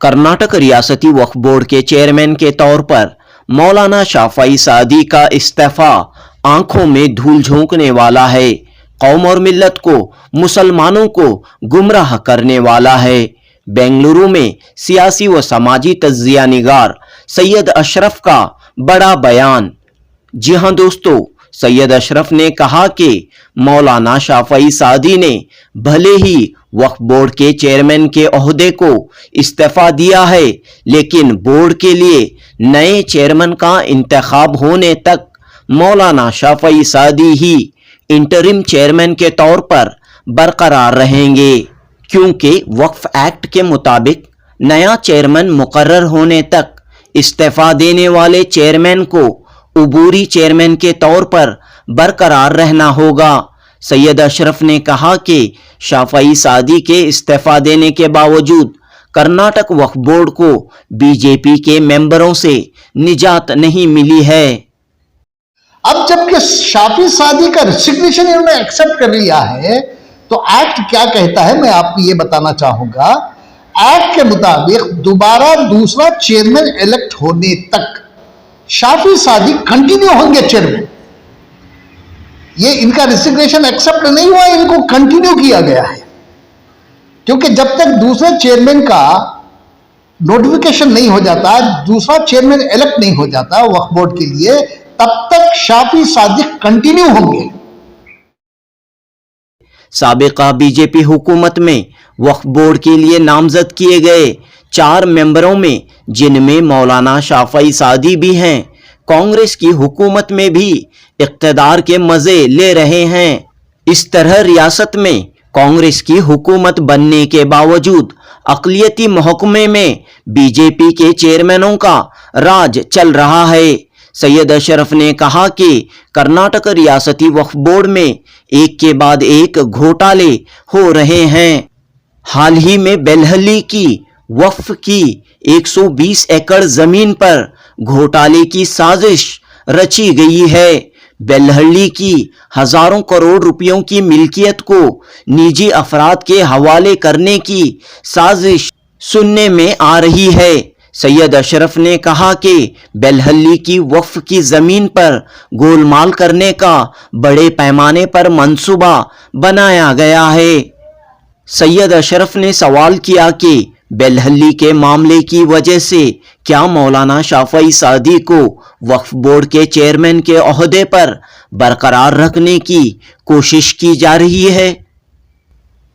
कर्नाटक रियासती वक्फ बोर्ड के चेयरमैन के तौर पर मौलाना शाफई सादी का इस्तीफा आंखों में धूल झोंकने वाला है, कौम और मिल्लत को, मुसलमानों को गुमराह करने वाला है। बेंगलुरु में सियासी व समाजी तज्जिया निगार सैयद अशरफ का बड़ा बयान। जी हां दोस्तों, सैयद अशरफ ने कहा कि मौलाना शाफई सादी ने भले ही वक्फ बोर्ड के चेयरमैन के ओहदे को इस्तीफा दिया है, लेकिन बोर्ड के लिए नए चेयरमैन का इंतखाब होने तक मौलाना शाफई सादी ही इंटरिम चेयरमैन के तौर पर बरकरार रहेंगे, क्योंकि वक्फ एक्ट के मुताबिक नया चेयरमैन मुकर्रर होने तक इस्तीफा देने वाले चेयरमैन को उबूरी चेयरमैन के तौर पर बरकरार रहना होगा। सैयद अशरफ ने कहा कि शाफई सादी के इस्तीफा देने के बावजूद कर्नाटक वक्फ बोर्ड को बीजेपी के मेंबरों से निजात नहीं मिली है। अब जबकि शाफी सादी का रिसिग्नेशन इन्होंने एक्सेप्ट कर लिया है, तो एक्ट क्या कहता है मैं आपको ये बताना चाहूंगा। एक्ट के मुताबिक दोबारा दूसरा चेयरमैन इलेक्ट होने तक शाफी सादी कंटिन्यू होंगे चेयरमैन। ये इनका रिसिग्नेशन एक्सेप्ट नहीं हुआ, इनको कंटिन्यू किया गया है, क्योंकि जब तक दूसरे चेयरमैन का नोटिफिकेशन नहीं हो जाता, दूसरा चेयरमैन इलेक्ट नहीं हो जाता वक्फ बोर्ड के लिए, तब तक शाफी सादी कंटिन्यू होंगे। साबिका बीजेपी हुकूमत में वक्फ बोर्ड के लिए नामजद किए गए 4 मेंबरों में, जिनमें मौलाना शाफई सादी भी हैं, कांग्रेस की हुकूमत में भी इक़्तिदार के मजे ले रहे हैं। इस तरह रियासत में कांग्रेस की हुकूमत बनने के बावजूद अक़लियती महकमे में बीजेपी के चेयरमैनों का राज चल रहा है। सैयद अशरफ ने कहा कि कर्नाटक रियासती वक्फ बोर्ड में एक के बाद एक घोटाले हो रहे हैं। हाल ही में बेलहली की वक्फ की 120 एकड़ जमीन पर घोटाले की साजिश रची गई है। बेलहली की हजारों करोड़ रुपयों की मिल्कियत को निजी अफराद के हवाले करने की साजिश सुनने में आ रही है। सैयद अशरफ ने कहा कि बेलहली की वक्फ की जमीन पर गोलमाल करने का बड़े पैमाने पर मंसूबा बनाया गया है। सैयद अशरफ ने सवाल किया कि बेलहली के मामले की वजह से क्या मौलाना शाफई सादी को वक्फ बोर्ड के चेयरमैन के ओहदे पर बरकरार रखने की कोशिश की जा रही है।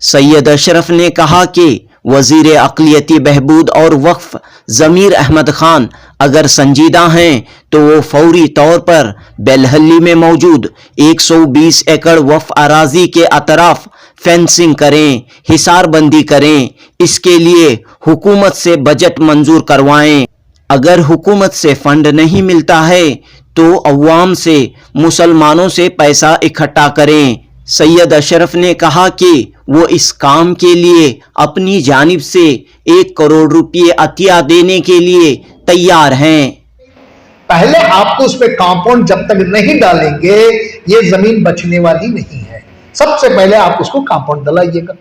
सैयद अशरफ ने कहा कि वजीर अक़लियती बहबूद और वक्फ ज़मीर अहमद खान अगर संजीदा हैं तो वो फौरी तौर पर बेलहली में मौजूद 120 एकड़ वक्फ अराजी के अतराफ फेंसिंग करें, हिसारबंदी करें। इसके लिए हुकूमत से बजट मंजूर करवाएं। अगर हुकूमत से फंड नहीं मिलता है तो अवाम से, मुसलमानों से पैसा इकट्ठा करें। सैयद अशरफ ने कहा कि वो इस काम के लिए अपनी जानिब से 1 करोड़ रुपये अतिया देने के लिए तैयार हैं। पहले आपको उस पे कंपाउंड जब तक नहीं डालेंगे ये जमीन बचने वाली नहीं है। सबसे पहले आप उसको कंपाउंड डलाइएगा।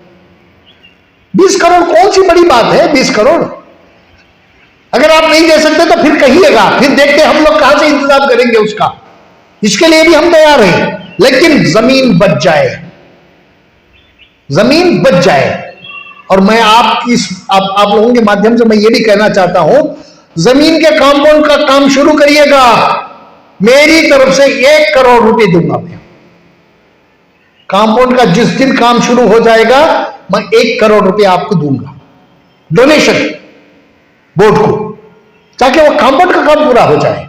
20 करोड़ कौन सी बड़ी बात है? 20 करोड़ अगर आप नहीं दे सकते तो फिर कहिएगा, फिर देखते हम लोग कहां से इंतजाम करेंगे उसका। इसके लिए भी हम तैयार हैं, लेकिन जमीन बच जाए, जमीन बच जाए। और मैं आप लोगों के माध्यम से मैं ये भी कहना चाहता हूं, जमीन के कंपाउंड का काम शुरू करिएगा। मेरी तरफ से 1 करोड़ रुपए दूंगा मैं। कंपाउंड का जिस दिन काम शुरू हो जाएगा मैं 1 करोड़ रुपए आपको दूंगा डोनेशन बोर्ड को, ताकि वो कंपाउंड का काम पूरा हो जाए।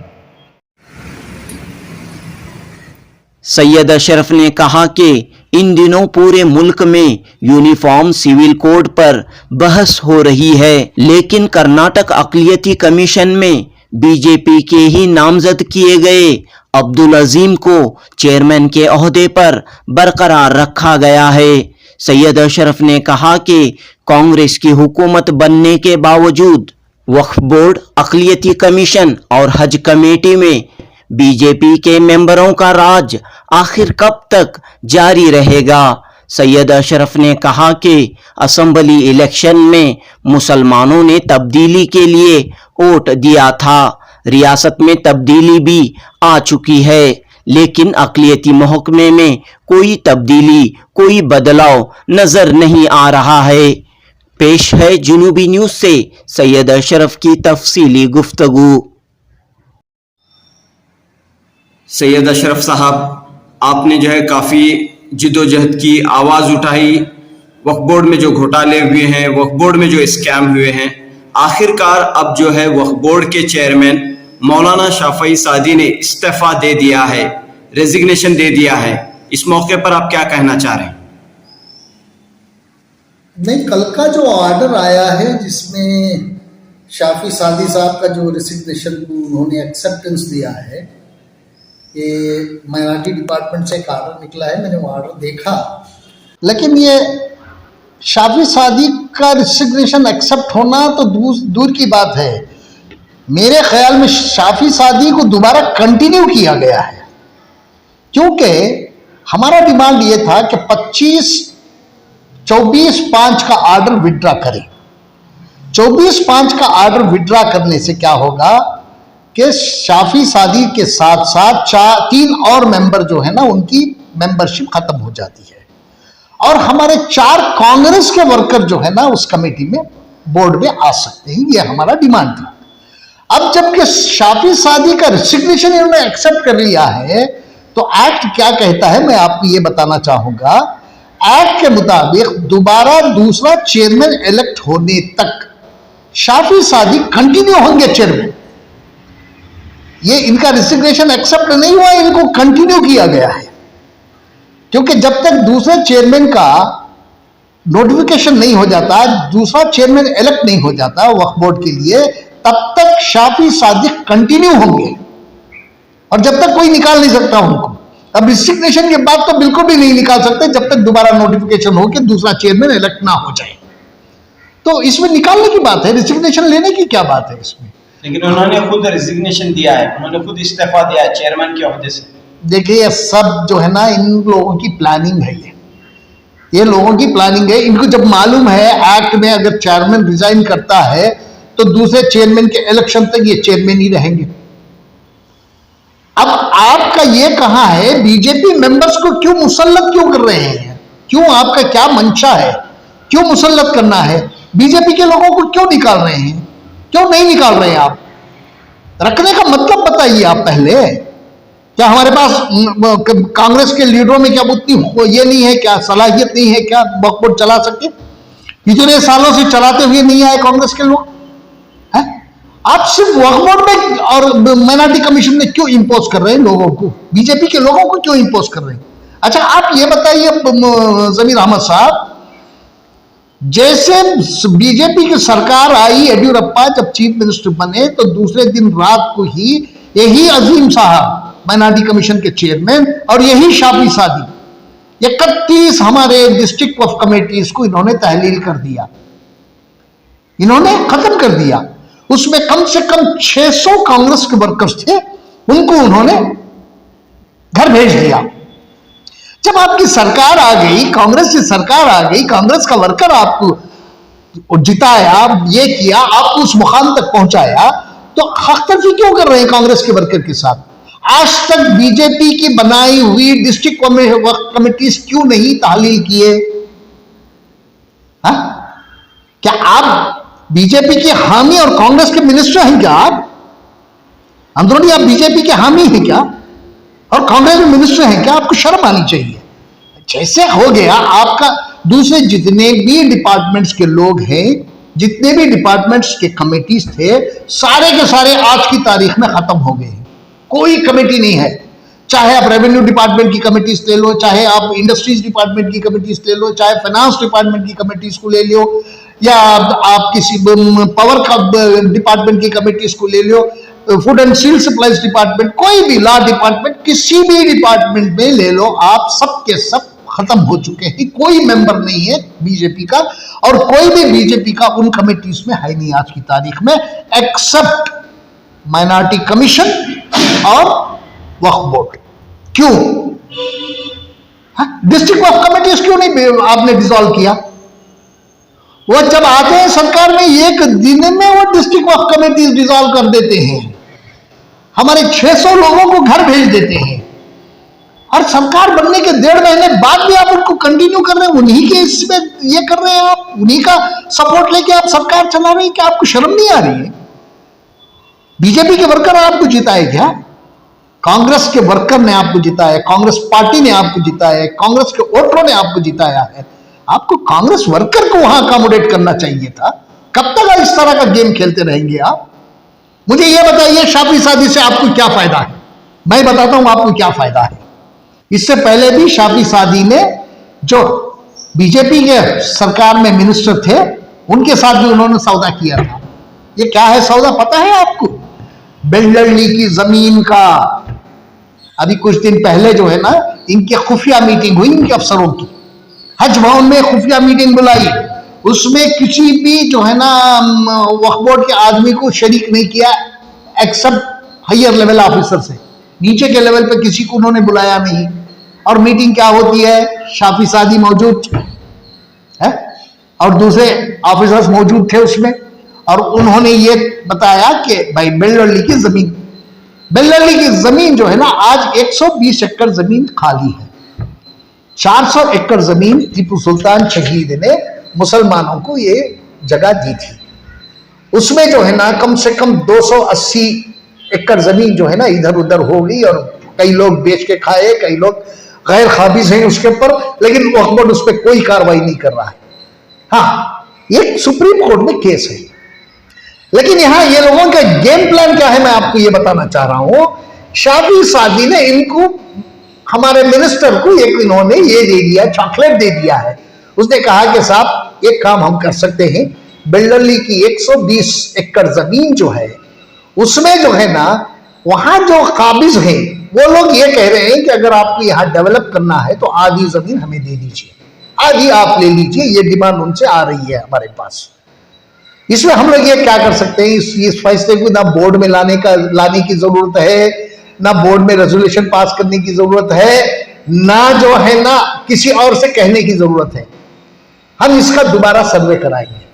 सैयद अशरफ ने कहा कि इन दिनों पूरे मुल्क में यूनिफॉर्म सिविल कोड पर बहस हो रही है, लेकिन कर्नाटक अक़लियती कमीशन में बीजेपी के ही नामजद किए गए अब्दुल अजीम को चेयरमैन के ओहदे पर बरकरार रखा गया है। सैयद अशरफ ने कहा कि कांग्रेस की हुकूमत बनने के बावजूद वक्फ बोर्ड, अक़लियती कमीशन और हज कमेटी में बीजेपी के मेंबरों का राज आखिर कब तक जारी रहेगा। सैयद अशरफ ने कहा कि असेंबली इलेक्शन में मुसलमानों ने तब्दीली के लिए वोट दिया था। रियासत में तब्दीली भी आ चुकी है, लेकिन अक़लियती महकमे में कोई तब्दीली, कोई बदलाव नजर नहीं आ रहा है। पेश है जुनूबी न्यूज़ से सैयद अशरफ की तफसीली गुफ्तगू। सैयद अशरफ साहब, आपने जो है काफ़ी जिद्दोजहद की आवाज़ उठाई। वक्फ बोर्ड में जो घोटाले हुए हैं, वक्फ बोर्ड में जो स्कैम हुए हैं, आखिरकार अब जो है वक्फ बोर्ड के चेयरमैन मौलाना शाफई सादी ने इस्तीफा दे दिया है, रेजिग्नेशन दे दिया है। इस मौके पर आप क्या कहना चाह रहे हैं? नहीं, कल का जो ऑर्डर आया है जिसमें शाफी सादी साहब का जो रेजिग्नेशन उन्होंने एक्सेप्टेंस दिया है, ये माइनॉरिटी डिपार्टमेंट से एक ऑर्डर निकला है, मैंने वो ऑर्डर देखा। लेकिन ये शाफी सादी का रेजिग्नेशन एक्सेप्ट होना तो दूर की बात है। मेरे ख्याल में शाफी सादी को दोबारा कंटिन्यू किया गया है, क्योंकि हमारा डिमांड ये था कि 24/5 का ऑर्डर विड्रॉ करें। 24/5 का ऑर्डर विड्रॉ करने से क्या होगा कि शाफी सादी के साथ साथ 3 और मेंबर जो है ना, उनकी मेंबरशिप खत्म हो जाती है और हमारे 4 कांग्रेस के वर्कर जो है ना उस कमेटी में, बोर्ड में आ सकते हैं। ये हमारा डिमांड था। अब जबकि शाफी सादी का रेजिग्नेशन इन्होंने एक्सेप्ट कर लिया है, तो एक्ट क्या कहता है मैं आपको ये बताना चाहूंगा। एक्ट के मुताबिक दोबारा दूसरा चेयरमैन इलेक्ट होने तक शाफी सादी कंटिन्यू होंगे चेयरमैन। ये इनका रेजिग्नेशन एक्सेप्ट नहीं हुआ, इनको कंटिन्यू किया गया है, क्योंकि जब तक दूसरे चेयरमैन का नोटिफिकेशन नहीं हो जाता, दूसरा चेयरमैन इलेक्ट नहीं हो जाता वक्फ बोर्ड के लिए, तब तक शाफी सादी कंटिन्यू होंगे और जब तक कोई निकाल नहीं सकता उनको। अब रेजिग्नेशन के बाद तो बिल्कुल भी नहीं निकाल सकते जब तक दोबारा नोटिफिकेशन हो कि दूसरा चेयरमैन इलेक्ट ना हो जाए। तो इसमें निकालने की बात है, रेजिग्नेशन लेने की क्या बात है इसमें? लेकिन उन्होंने खुद रेजिग्नेशन दिया है, उन्होंने खुद इस्तीफा दिया है चेयरमैन के ओहदे से। देखिए, सब जो है ना, इन लोगों की प्लानिंग है। ये लोगों की प्लानिंग है। इनको जब मालूम है एक्ट में अगर चेयरमैन रिजाइन करता है तो दूसरे चेयरमैन के इलेक्शन तक ये चेयरमैन ही रहेंगे। अब आपका ये कहाँ है, बीजेपी मेंबर्स को क्यों मुसल्लत क्यों कर रहे हैं? क्यों, आपका क्या मंशा है? क्यों मुसल्लत करना है? बीजेपी के लोगों को क्यों निकाल रहे हैं? क्यों नहीं निकाल रहे हैं आप? रखने का मतलब बताइए आप पहले। क्या हमारे पास कांग्रेस के लीडरों में क्या उतनी ये नहीं है, क्या सलाहियत नहीं है, क्या वक्फ बोर्ड चला सके? इतने सालों से चलाते हुए नहीं आए कांग्रेस के लोग हैं? आप सिर्फ वक्फ बोर्ड में और माइनॉरिटी कमीशन में क्यों इंपोज कर रहे हैं लोगों को? बीजेपी के लोगों को क्यों इंपोज कर रहे हैं? अच्छा, आप ये बताइए जमीर अहमद साहब, जैसे बीजेपी की सरकार आई, येडियुरप्पा जब चीफ मिनिस्टर बने तो दूसरे दिन रात को ही यही अजीम साहब माइनॉरिटी कमीशन के चेयरमैन और यही शाफी सादी 31 हमारे डिस्ट्रिक्ट ऑफ कमेटीज को इन्होंने तहलील कर दिया, इन्होंने खत्म कर दिया। उसमें कम से कम 600 कांग्रेस के वर्कर्स थे, उनको उन्होंने घर भेज दिया। जब आपकी सरकार आ गई, कांग्रेस की सरकार आ गई, कांग्रेस का वर्कर आपको जिताया, ये किया, आपको उस मुकाम तक पहुंचाया, तो हकतरफी क्यों कर रहे हैं कांग्रेस के वर्कर के साथ? आज तक बीजेपी की बनाई हुई डिस्ट्रिक्ट कमेटीज क्यों नहीं तहलील किए? क्या आप बीजेपी के हामी और कांग्रेस के मिनिस्टर हैं क्या? आप अंदरूनी आप बीजेपी के हामी हैं क्या और कांग्रेस में मिनिस्टर हैं क्या? आपको शर्म आनी चाहिए। जैसे हो गया आपका, दूसरे जितने भी डिपार्टमेंट्स के लोग हैं, जितने भी डिपार्टमेंट्स के कमेटीज थे, सारे के सारे आज की तारीख में खत्म हो गए हैं। कोई कमेटी नहीं है। चाहे आप रेवेन्यू डिपार्टमेंट की कमेटीज ले लो, चाहे आप इंडस्ट्रीज डिपार्टमेंट की कमेटीज ले लो, चाहे फाइनेंस डिपार्टमेंट की कमेटीज को ले लो, या आप किसी पावर का डिपार्टमेंट की कमेटीज को ले लो, food and civil supplies department, कोई भी लॉ डिपार्टमेंट, किसी भी डिपार्टमेंट में ले लो आप, सब के सब खत्म हो चुके हैं। कोई मेंबर नहीं है बीजेपी का और कोई भी बीजेपी का उन कमेटीज में है नहीं आज की तारीख में, एक्सेप्ट माइनॉरिटी कमीशन और वक्फ बोर्ड। क्यों डिस्ट्रिक्ट ऑफ कमिटीज क्यों नहीं आपने डिसॉल्व किया? वो जब आते हैं सरकार में एक दिन में वो डिस्ट्रिक्ट ऑफ कमिटीज डिसॉल्व कर देते हैं, हमारे 600 लोगों को घर भेज देते हैं, और सरकार बनने के 1.5 महीने बाद भी आप उनको कंटिन्यू कर रहे हैं, उन्हीं के इसमें ये कर रहे हैं, आप उन्हीं का सपोर्ट लेके आप सरकार चला रहे हैं। क्या आपको शर्म नहीं आ रही है? बीजेपी के वर्कर आपको जिताए क्या? कांग्रेस के वर्कर ने आपको जिताया, कांग्रेस पार्टी ने आपको जिताया, कांग्रेस के वोटरों ने आपको जिताया है। आपको कांग्रेस वर्कर को वहां अकोमोडेट करना चाहिए था। कब तक इस तरह का गेम खेलते रहेंगे आप? मुझे यह बताइए, शाफी सादी से आपको क्या फायदा है? मैं बताता हूं आपको क्या फायदा है। इससे पहले भी शाफी सादी ने, जो बीजेपी के सरकार में मिनिस्टर थे, उनके साथ भी उन्होंने सौदा किया था। ये क्या है सौदा पता है आपको? बेल्लरली की जमीन का। अभी कुछ दिन पहले जो है ना, इनकी खुफिया मीटिंग हुई, इनके अफसरों की हज भवन में खुफिया मीटिंग बुलाई। उसमें किसी भी जो है ना वक्फ बोर्ड के आदमी को शरीक नहीं किया, एक्सेप्ट हायर लेवल ऑफिसर से। नीचे के लेवल पे किसी को उन्होंने बुलाया नहीं। और मीटिंग क्या होती है? शाफी सादी मौजूद है और दूसरे ऑफिसर्स मौजूद थे उसमें, और उन्होंने ये बताया कि भाई बेल्लरली की जमीन जो है ना, आज 120 एकड़ जमीन खाली है। 400 एकड़ जमीन टीपू सुल्तान शहीद ने मुसलमानों को ये जगह दी थी। उसमें जो है ना कम से कम 280 एकड़ जमीन जो है ना इधर उधर हो गई, और कई लोग बेच के खाए, कई लोग गैर काबिज हैं उसके ऊपर, लेकिन वक्फ बोर्ड उस पर कोई कार्रवाई नहीं कर रहा है। हाँ, ये सुप्रीम कोर्ट में केस है, लेकिन यहां ये लोगों का गेम प्लान क्या है मैं आपको ये बताना चाह रहा हूं। शाफी सादी ने इनको, हमारे मिनिस्टर को एक इन्होंने ये दे दिया, चॉकलेट दे दिया है। उसने कहा कि साहब एक काम हम कर सकते हैं, बेल्लरली की 120 एकड़ जमीन जो है उसमें जो है ना, वहां जो काबिज हैं वो लोग ये कह रहे हैं कि अगर आपको यहां डेवलप करना है तो आधी जमीन हमें दे दीजिए, आधी आप ले लीजिए। ये डिमांड उनसे आ रही है हमारे पास। इसमें हम लोग ये क्या कर सकते हैं? इस फैसले को ना बोर्ड में लाने की जरूरत है, ना बोर्ड में रेजोल्यूशन पास करने की जरूरत है, ना जो है ना किसी और से कहने की जरूरत है। हम इसका दोबारा सर्वे कराएंगे।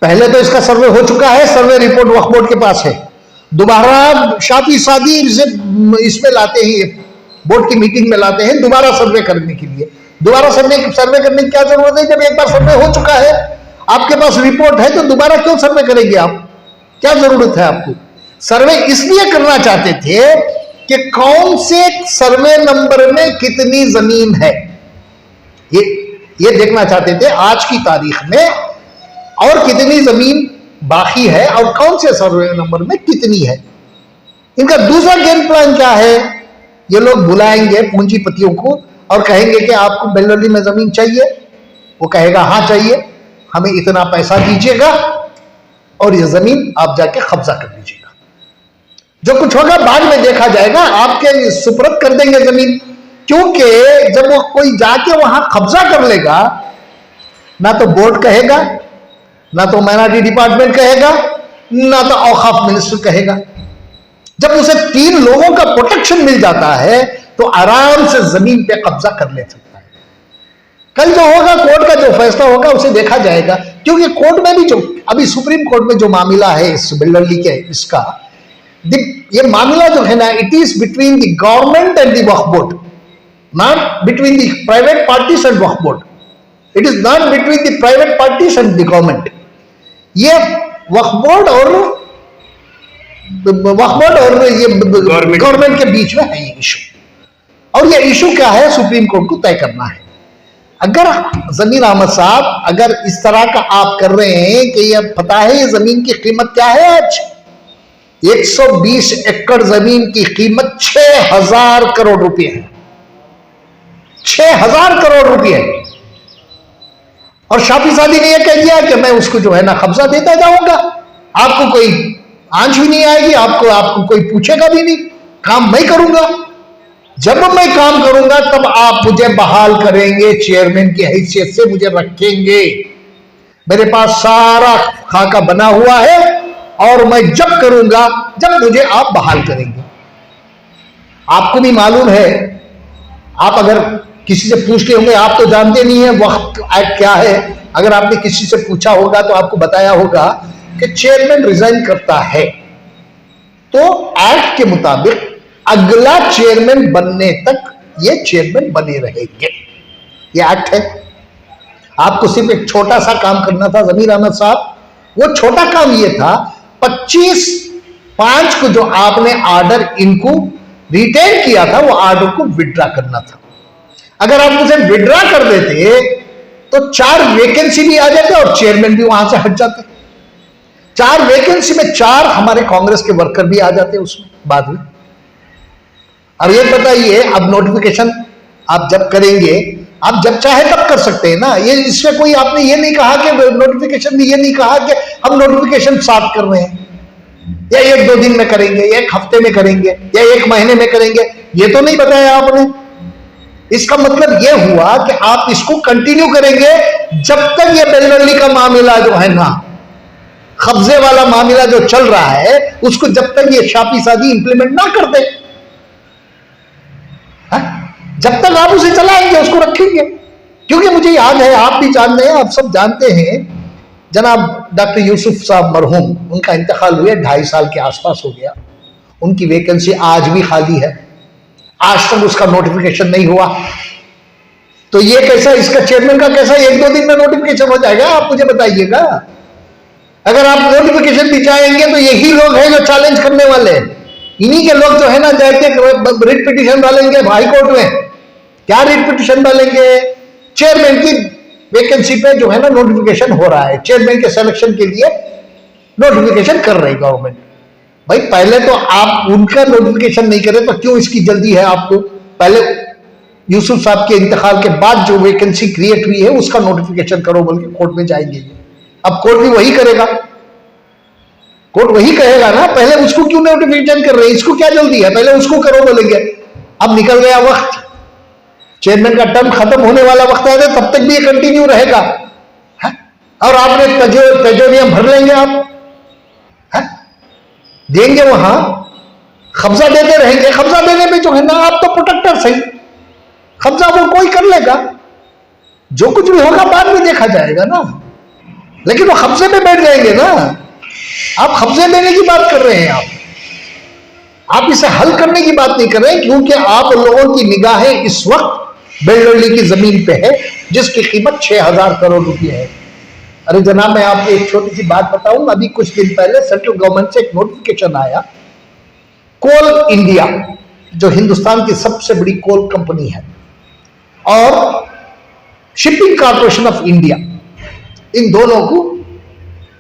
पहले तो इसका सर्वे हो चुका है, सर्वे रिपोर्ट वक्फ बोर्ड के पास है। दोबारा शाफी सादी इसमें लाते हैं, बोर्ड की मीटिंग में लाते हैं दोबारा सर्वे करने के लिए। दोबारा सर्वे करने की क्या जरूरत है? जब एक बार सर्वे हो चुका है, आपके पास रिपोर्ट है, तो दोबारा क्यों सर्वे करेंगे आप? क्या जरूरत है आपको? सर्वे इसलिए करना चाहते थे कि कौन से सर्वे नंबर में कितनी जमीन है, ये देखना चाहते थे आज की तारीख में, और कितनी जमीन बाकी है और कौन से सर्वे नंबर में कितनी है। इनका दूसरा गेम प्लान क्या है? ये लोग बुलाएंगे पूंजीपतियों को और कहेंगे कि आपको बेल्लरली में जमीन चाहिए। वो कहेगा हाँ चाहिए, हमें इतना पैसा दीजिएगा और ये जमीन आप जाके कब्जा कर लीजिएगा। जो कुछ होगा बाद में देखा जाएगा, आपके सुपुर्द कर देंगे जमीन। क्योंकि जब वो कोई जाके वहां कब्जा कर लेगा, ना तो बोर्ड कहेगा, ना तो माइनॉरिटी डिपार्टमेंट कहेगा, ना तो औकाफ मिनिस्टर कहेगा। जब उसे 3 लोगों का प्रोटेक्शन मिल जाता है तो आराम से जमीन पे कब्जा कर ले सकता है। कल जो होगा, कोर्ट का जो फैसला होगा उसे देखा जाएगा। क्योंकि कोर्ट में भी जो अभी सुप्रीम कोर्ट में जो मामला है इस बेल्लरली के, इसका ये मामला जो है ना, it is between the government and the Waqf board, not between the private parties and Waqf board. It is not between the private parties and the government. ये वक्फ बोर्ड और ये गवर्नमेंट के बीच में है ये इशू। और ये इशू क्या है, सुप्रीम कोर्ट को तय करना है। अगर जमीर अहमद साहब, अगर इस तरह का आप कर रहे हैं कि ये पता है ये जमीन की कीमत क्या है, आज 120 एकड़ जमीन की कीमत 6000 करोड़ रुपए है। 6000 करोड़ रुपए। और शाफी सादी ने यह कह दिया कि मैं उसको जो है ना कब्जा देता जाऊंगा, आपको कोई आंच भी नहीं आएगी, आपको कोई पूछेगा भी नहीं, काम मैं करूंगा। जब मैं काम करूंगा तब आप मुझे बहाल करेंगे, चेयरमैन की हैसियत से मुझे रखेंगे। मेरे पास सारा खाका बना हुआ है और मैं जब करूंगा जब मुझे आप बहाल करेंगे। आपको भी मालूम है, आप अगर किसी से पूछ लिए होंगे, आप तो जानते नहीं है वक्त एक्ट क्या है। अगर आपने किसी से पूछा होगा तो आपको बताया होगा कि चेयरमैन रिजाइन करता है तो एक्ट के मुताबिक अगला चेयरमैन बनने तक ये चेयरमैन बने रहेंगे। ये एक्ट है। आपको सिर्फ एक छोटा सा काम करना था जमीर अहमद साहब, वो छोटा काम ये था 25/5 को जो आपने ऑर्डर इनको रिटेन किया था वो ऑर्डर को विड्रॉ करना था। अगर आप उसे विड्रॉ कर देते तो 4 वैकेंसी भी आ जाते और चेयरमैन भी वहां से हट जाते। 4 वैकेंसी में 4 हमारे कांग्रेस के वर्कर भी आ जाते उसमें बाद में। और ये बताइए, अब नोटिफिकेशन आप जब करेंगे, आप जब चाहे तब कर सकते हैं ना। ये इसमें कोई आपने ये नहीं कहा कि नोटिफिकेशन में ये नहीं कहा कि हम नोटिफिकेशन साफ कर रहे हैं या 1-2 दिन में करेंगे या 1 हफ्ते में करेंगे या 1 महीने में करेंगे, ये तो नहीं बताया आपने। इसका मतलब ये हुआ कि आप इसको कंटिन्यू करेंगे जब तक ये बेलवली का मामला जो है ना, कब्जे वाला मामला जो चल रहा है, उसको जब तक ये शाफी सादी इंप्लीमेंट ना कर दे, जब तक आप उसे चलाएंगे, उसको रखेंगे। क्योंकि मुझे याद है, आप भी जानते हैं, आप सब जानते हैं, जनाब डॉक्टर यूसुफ साहब मरहूम, उनका इंतकाल हुआ 2.5 साल के आसपास हो गया। उनकी वैकेंसी आज भी खाली है, आज तक उसका नोटिफिकेशन नहीं हुआ। तो ये कैसा, इसका चेयरमैन का कैसा 1-2 दिन में नोटिफिकेशन हो जाएगा? आप मुझे बताइएगा। अगर आप नोटिफिकेशन भी चाहेंगे तो यही लोग हैं जो चैलेंज करने वाले हैं। इन्हीं के लोग जो है ना, जाके रिट पिटीशन डालेंगे हाई कोर्ट में। क्या रिट पिटीशन डालेंगे? चेयरमैन की वैकेंसी पे जो है ना नोटिफिकेशन हो रहा है, चेयरमैन के सिलेक्शन के लिए नोटिफिकेशन कर रही गवर्नमेंट। भाई पहले तो आप उनका नोटिफिकेशन नहीं करें तो क्यों इसकी जल्दी है आपको? पहले यूसुफ साहब के इंतकाल के बाद जो वैकेंसी क्रिएट हुई है उसका नोटिफिकेशन करो बोल के कोर्ट में जाएंगे। अब कोर्ट भी वही करेगा, कोर्ट वही कहेगा ना, पहले उसको क्यों नोटिफिकेशन कर रहे हैं, इसको क्या जल्दी है, पहले उसको करो बोलेंगे। अब निकल गया वक्त, चेयरमैन का टर्म खत्म होने वाला वक्त आया, तब तक भी ये कंटिन्यू रहेगा है? और आपने पेजोरियम भर लेंगे आप है? देंगे वहां, कब्जा देते रहेंगे। कब्जा देने में जो है ना, आप तो प्रोटेक्टर सही, कब्जा वो कोई कर लेगा, जो कुछ भी होगा बाद में देखा जाएगा ना। लेकिन वो कब्जे में बैठ जाएंगे ना। आप कब्जे लेने की बात कर रहे हैं, आप इसे हल करने की बात नहीं कर रहे हैं, क्योंकि आप लोगों की निगाहें इस वक्त बेलडोली की जमीन पे है जिसकी कीमत 6000 करोड़ रुपए है। अरे जनाब, मैं आपको एक छोटी सी बात बताऊं, अभी कुछ दिन पहले सेंट्रल गवर्नमेंट से एक नोटिफिकेशन आया, कोल इंडिया जो हिंदुस्तान की सबसे बड़ी कोल कंपनी है और शिपिंग कॉर्पोरेशन ऑफ इंडिया, इन दोनों को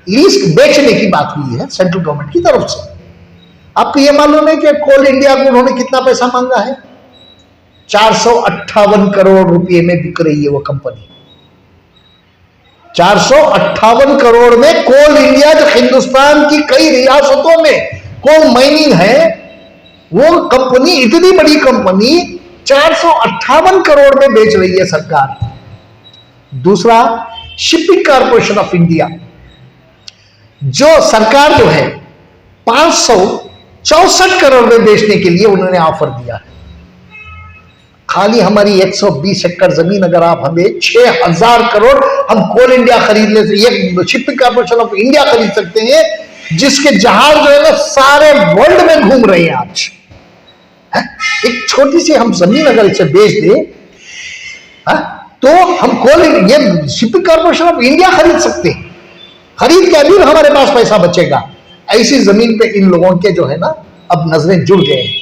लीज बेचने की बात हुई है सेंट्रल गवर्नमेंट की तरफ से। आपको यह मालूम है कि कोल इंडिया को उन्होंने कितना पैसा मांगा है? 458 करोड़ रुपए में बिक रही है वो कंपनी। 458 करोड़ में कोल इंडिया, जो हिंदुस्तान की कई रियासतों में कोल माइनिंग है, वो कंपनी, इतनी बड़ी कंपनी 458 करोड़ में बेच रही है सरकार। दूसरा, शिपिंग कॉर्पोरेशन ऑफ इंडिया, जो सरकार जो है 564 करोड़ में बेचने के लिए उन्होंने ऑफर दिया है। खाली हमारी 120 एकड़ जमीन अगर आप हमें 6000 करोड़ हम कोल इंडिया खरीद ले, ये शिपिंग कॉर्पोरेशन ऑफ इंडिया खरीद सकते हैं, जिसके जहाज जो है ना सारे वर्ल्ड में घूम रहे हैं आज है? एक छोटी सी हम जमीन अगर इसे बेच दे तो हम कोल, ये शिपिंग कॉर्पोरेशन ऑफ इंडिया खरीद सकते हैं। खरीद के अभी हमारे पास पैसा बचेगा। ऐसी जमीन पे इन लोगों के जो है ना अब नजरें जुड़ गए हैं।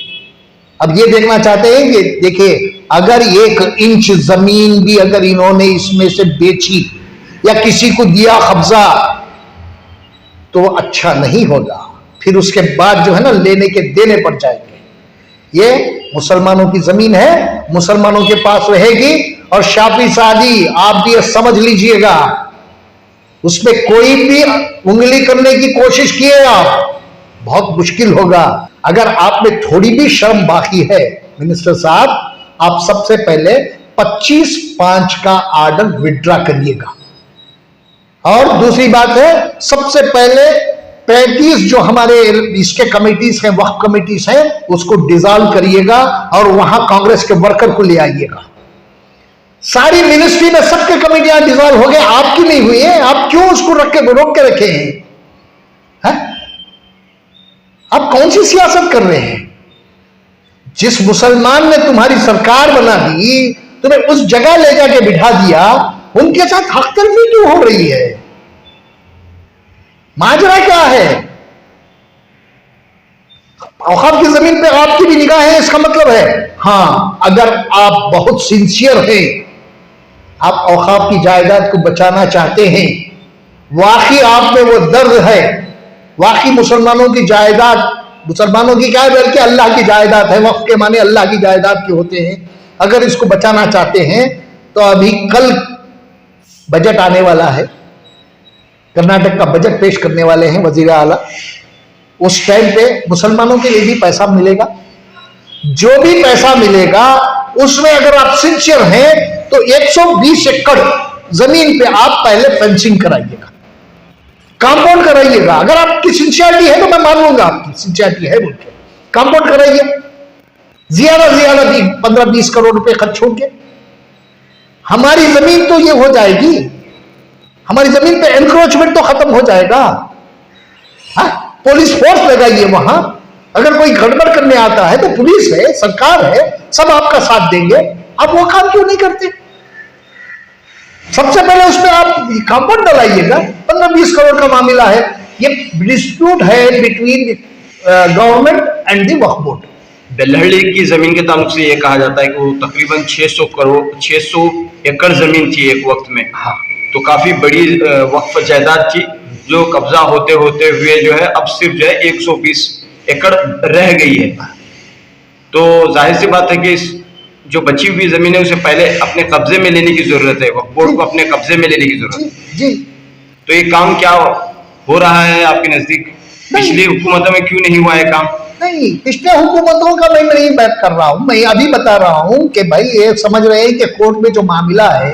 अब ये देखना चाहते हैं कि देखिए, अगर 1 इंच जमीन भी अगर इन्होंने इसमें से बेची या किसी को दिया कब्जा तो अच्छा नहीं होगा, फिर उसके बाद जो है ना लेने के देने पड़ जाएंगे। ये मुसलमानों की जमीन है, मुसलमानों के पास रहेगी। और शाफी सादी, आप भी ये समझ लीजिएगा, उसमें कोई भी उंगली करने की कोशिश किए आप, बहुत मुश्किल होगा। अगर आप में थोड़ी भी शर्म बाकी है मिनिस्टर साहब, आप सबसे पहले 25/5 का ऑर्डर विड्रॉ करिएगा। और दूसरी बात है, सबसे पहले 35 जो हमारे इसके कमेटीज हैं, वक्फ कमेटीज हैं, उसको डिसॉल्व करिएगा और वहां कांग्रेस के वर्कर को ले आइएगा। सारी मिनिस्ट्री में सबके कमेटियां डिसॉल्व हो गए, आपकी नहीं हुई है, आप क्यों उसको रोक के रखे हैं? आप कौन सी सियासत कर रहे हैं? जिस मुसलमान ने तुम्हारी सरकार बना दी, तुम्हें उस जगह ले जाके बिठा दिया, उनके साथ हकतलफी क्यों हो रही है? माजरा क्या है? औकाफ की जमीन पे आपकी भी निगाह है, इसका मतलब है हां, अगर आप बहुत सिंसियर हैं, आप औकाफ की जायदाद को बचाना चाहते हैं, वाकई आप में वो दर्द है, वाकई मुसलमानों की जायदाद, मुसलमानों की क्या है बल्कि अल्लाह की जायदाद है, वक्फ के माने अल्लाह की जायदाद के होते हैं, अगर इसको बचाना चाहते हैं तो अभी कल बजट आने वाला है, कर्नाटक का बजट पेश करने वाले हैं वजीर आला, उस टाइम पे मुसलमानों के लिए भी पैसा मिलेगा, जो भी पैसा मिलेगा उसमें अगर आप सिंसियर हैं तो 120 एकड़ जमीन पे आप पहले फेंसिंग कराइएगा, कंपाउंड कराइएगा। अगर आपकी सिंसियरिटी है तो मैं मान लूंगा आपकी सिंसियरिटी है बोल के, कंपाउंड कराइए, ज्यादा भी 15-20 करोड़ रुपए खर्च होंगे, हमारी जमीन तो ये हो जाएगी, हमारी जमीन पे एनक्रोचमेंट तो खत्म हो जाएगा। हाँ, पुलिस फोर्स लगाइए वहां, अगर कोई गड़बड़ करने आता है तो पुलिस है, सरकार है, सब आपका साथ देंगे, आप वो काम क्यों नहीं करते? सबसे पहले उसमें आप कंपाउंड डलाइएगा। 15-20 करोड़ का मामला है, ये डिस्प्यूट है between government and the Waqf board. Belhari की जमीन के ताल्लुक से ये कहा जाता है कि वो तकरीबन 600 एकड़ जमीन थी एक वक्त में। हाँ, तो काफी बड़ी वक्फ जायदाद थी, जो कब्जा होते होते हुए जो है अब सिर्फ जो है 120 एकड़ रह गई है। तो जाहिर सी बात है कि इस जो बची हुई जमीन है उसे पहले अपने कब्जे में लेने की जरूरत है, वक्फ बोर्ड को अपने कब्जे में लेने की जरूरत है। जी। तो ये काम क्या हो रहा है आपके नजदीक? पिछली हुकूमतों में क्यों नहीं हुआ है काम? नहीं, पिछले हुकूमतों का मैं नहीं बात कर रहा हूं, मैं अभी बता रहा हूं कि भाई ये समझ रहे हैं कि कोर्ट में जो मामला है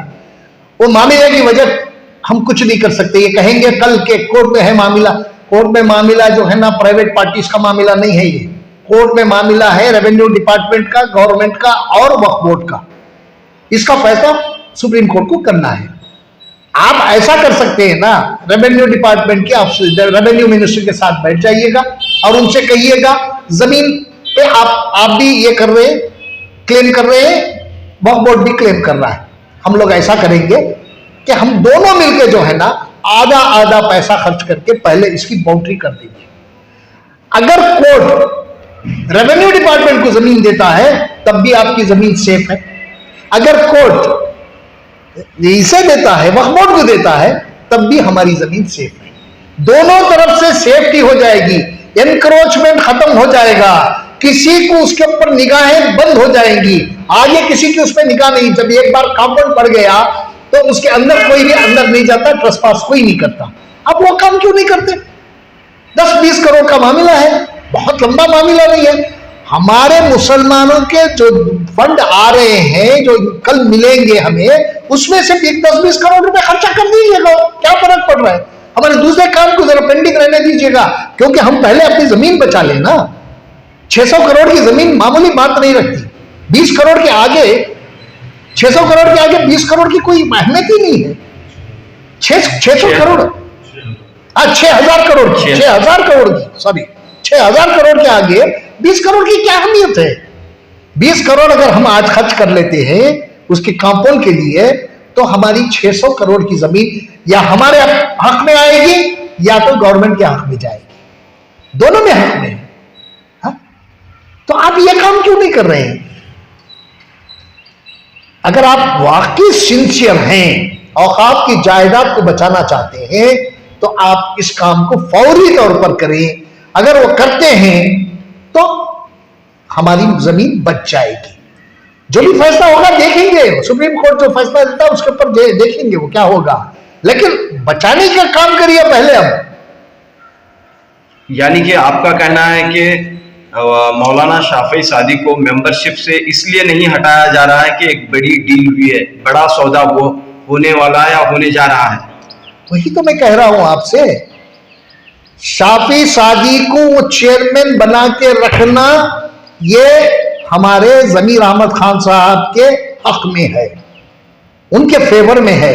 वो मामले की वजह हम कुछ नहीं कर सकते। ये कहेंगे कल के कोर्ट में है मामला, कोर्ट में मामला जो है ना प्राइवेट पार्टीज का मामला नहीं है, ये कोर्ट में मामला है रेवेन्यू डिपार्टमेंट का, गवर्नमेंट का और वक्फ बोर्ड का। इसका फैसला सुप्रीम कोर्ट को करना है। आप ऐसा कर सकते हैं ना, रेवेन्यू डिपार्टमेंट के रेवेन्यू मिनिस्ट्री के साथ बैठ जाइएगा और उनसे कहिएगा जमीन पे आप भी ये कर रहे हैं, क्लेम कर रहे हैं, वक्फ बोर्ड भी क्लेम कर रहा है। हम लोग ऐसा करेंगे कि हम दोनों मिलकर जो है ना आधा आधा पैसा खर्च करके पहले इसकी बाउंड्री कर देंगे। अगर कोर्ट रेवेन्यू डिपार्टमेंट को जमीन देता है तब भी आपकी जमीन सेफ है, अगर कोर्ट इसे देता है, वक्फ बोर्ड को देता है, तब भी हमारी जमीन सेफ है। दोनों तरफ से सेफ्टी हो जाएगी, एनक्रोचमेंट खत्म हो जाएगा, किसी को उसके ऊपर निगाहें बंद हो जाएंगी, आगे किसी की उस पर निगाह नहीं। जब एक बार कंपाउंड पड़ गया तो उसके अंदर कोई भी अंदर नहीं जाता, ट्रेसपास कोई नहीं करता। अब वो काम क्यों नहीं करते? 10-20 करोड़ का मामला है, बहुत लंबा मामला नहीं है। हमारे मुसलमानों के जो फंड आ रहे हैं, जो कल मिलेंगे हमें, उसमें से 10-20 करोड़ रुपए खर्चा कर दीजिएगा, क्या फर्क पड़ रहा है? हमारे दूसरे काम को जरा पेंडिंग रहने दीजिएगा, क्योंकि हम पहले अपनी जमीन बचा लेना। 600 करोड़ की जमीन मामूली बात नहीं रखती। 20 करोड़ के आगे, 600 करोड़ के आगे 20 करोड़ की कोई अहमियत ही नहीं है। 600 करोड़, 6,000 करोड़ की, 6,000 करोड़ की, सॉरी 6,000 करोड़ के आगे 20 करोड़ की क्या अहमियत है? 20 करोड़ अगर हम आज खर्च कर लेते हैं उसके कंपाउंड के लिए, तो हमारी 600 करोड़ की जमीन या हमारे हक में आएगी या तो गवर्नमेंट के हक में जाएगी, दोनों में हक में है। तो आप ये काम क्यों नहीं कर रहे हैं? अगर आप वाकई सिंसियर हैं, औकाफ की जायदाद को बचाना चाहते हैं, तो आप इस काम को फौरी तौर पर करें। अगर वो करते हैं तो हमारी जमीन बच जाएगी। जो भी फैसला होगा देखेंगे, सुप्रीम कोर्ट जो फैसला देता है उसके ऊपर देखेंगे वो क्या होगा, लेकिन बचाने का काम करिए पहले। अब यानी कि आपका कहना है कि मौलाना शाफी सादी को मेंबरशिप से इसलिए नहीं हटाया जा रहा है कि एक बड़ी डील हुई है, बड़ा सौदा वो होने वाला है या होने जा रहा है। वही तो मैं कह रहा हूं आपसे, शाफी सादी को वो चेयरमैन बना के रखना ये हमारे जमीर अहमद खान साहब के हक में है। उनके फेवर में है।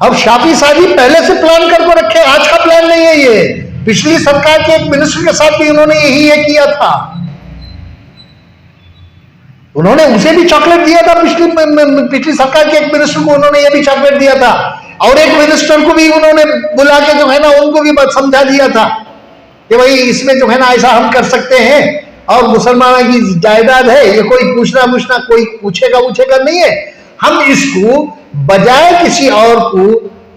अब शाफी सादी पहले से प्लान करके रखे, आज का प्लान नहीं है ये। पिछली सरकार के एक मिनिस्टर के साथ भी उन्होंने यही है किया था। उन्होंने उसे भी चॉकलेट दिया था, पिछली सरकार के एक मिनिस्टर को उन्होंने ये भी चॉकलेट दिया था, और एक मिनिस्टर को भी उन्होंने बुला के जो है ना उनको भी समझा दिया था कि भाई इसमें जो है ना ऐसा हम कर सकते हैं, और मुसलमानों की जायदाद है, ये कोई पूछना कोई पूछेगा नहीं है। हम इसको बजाय किसी और को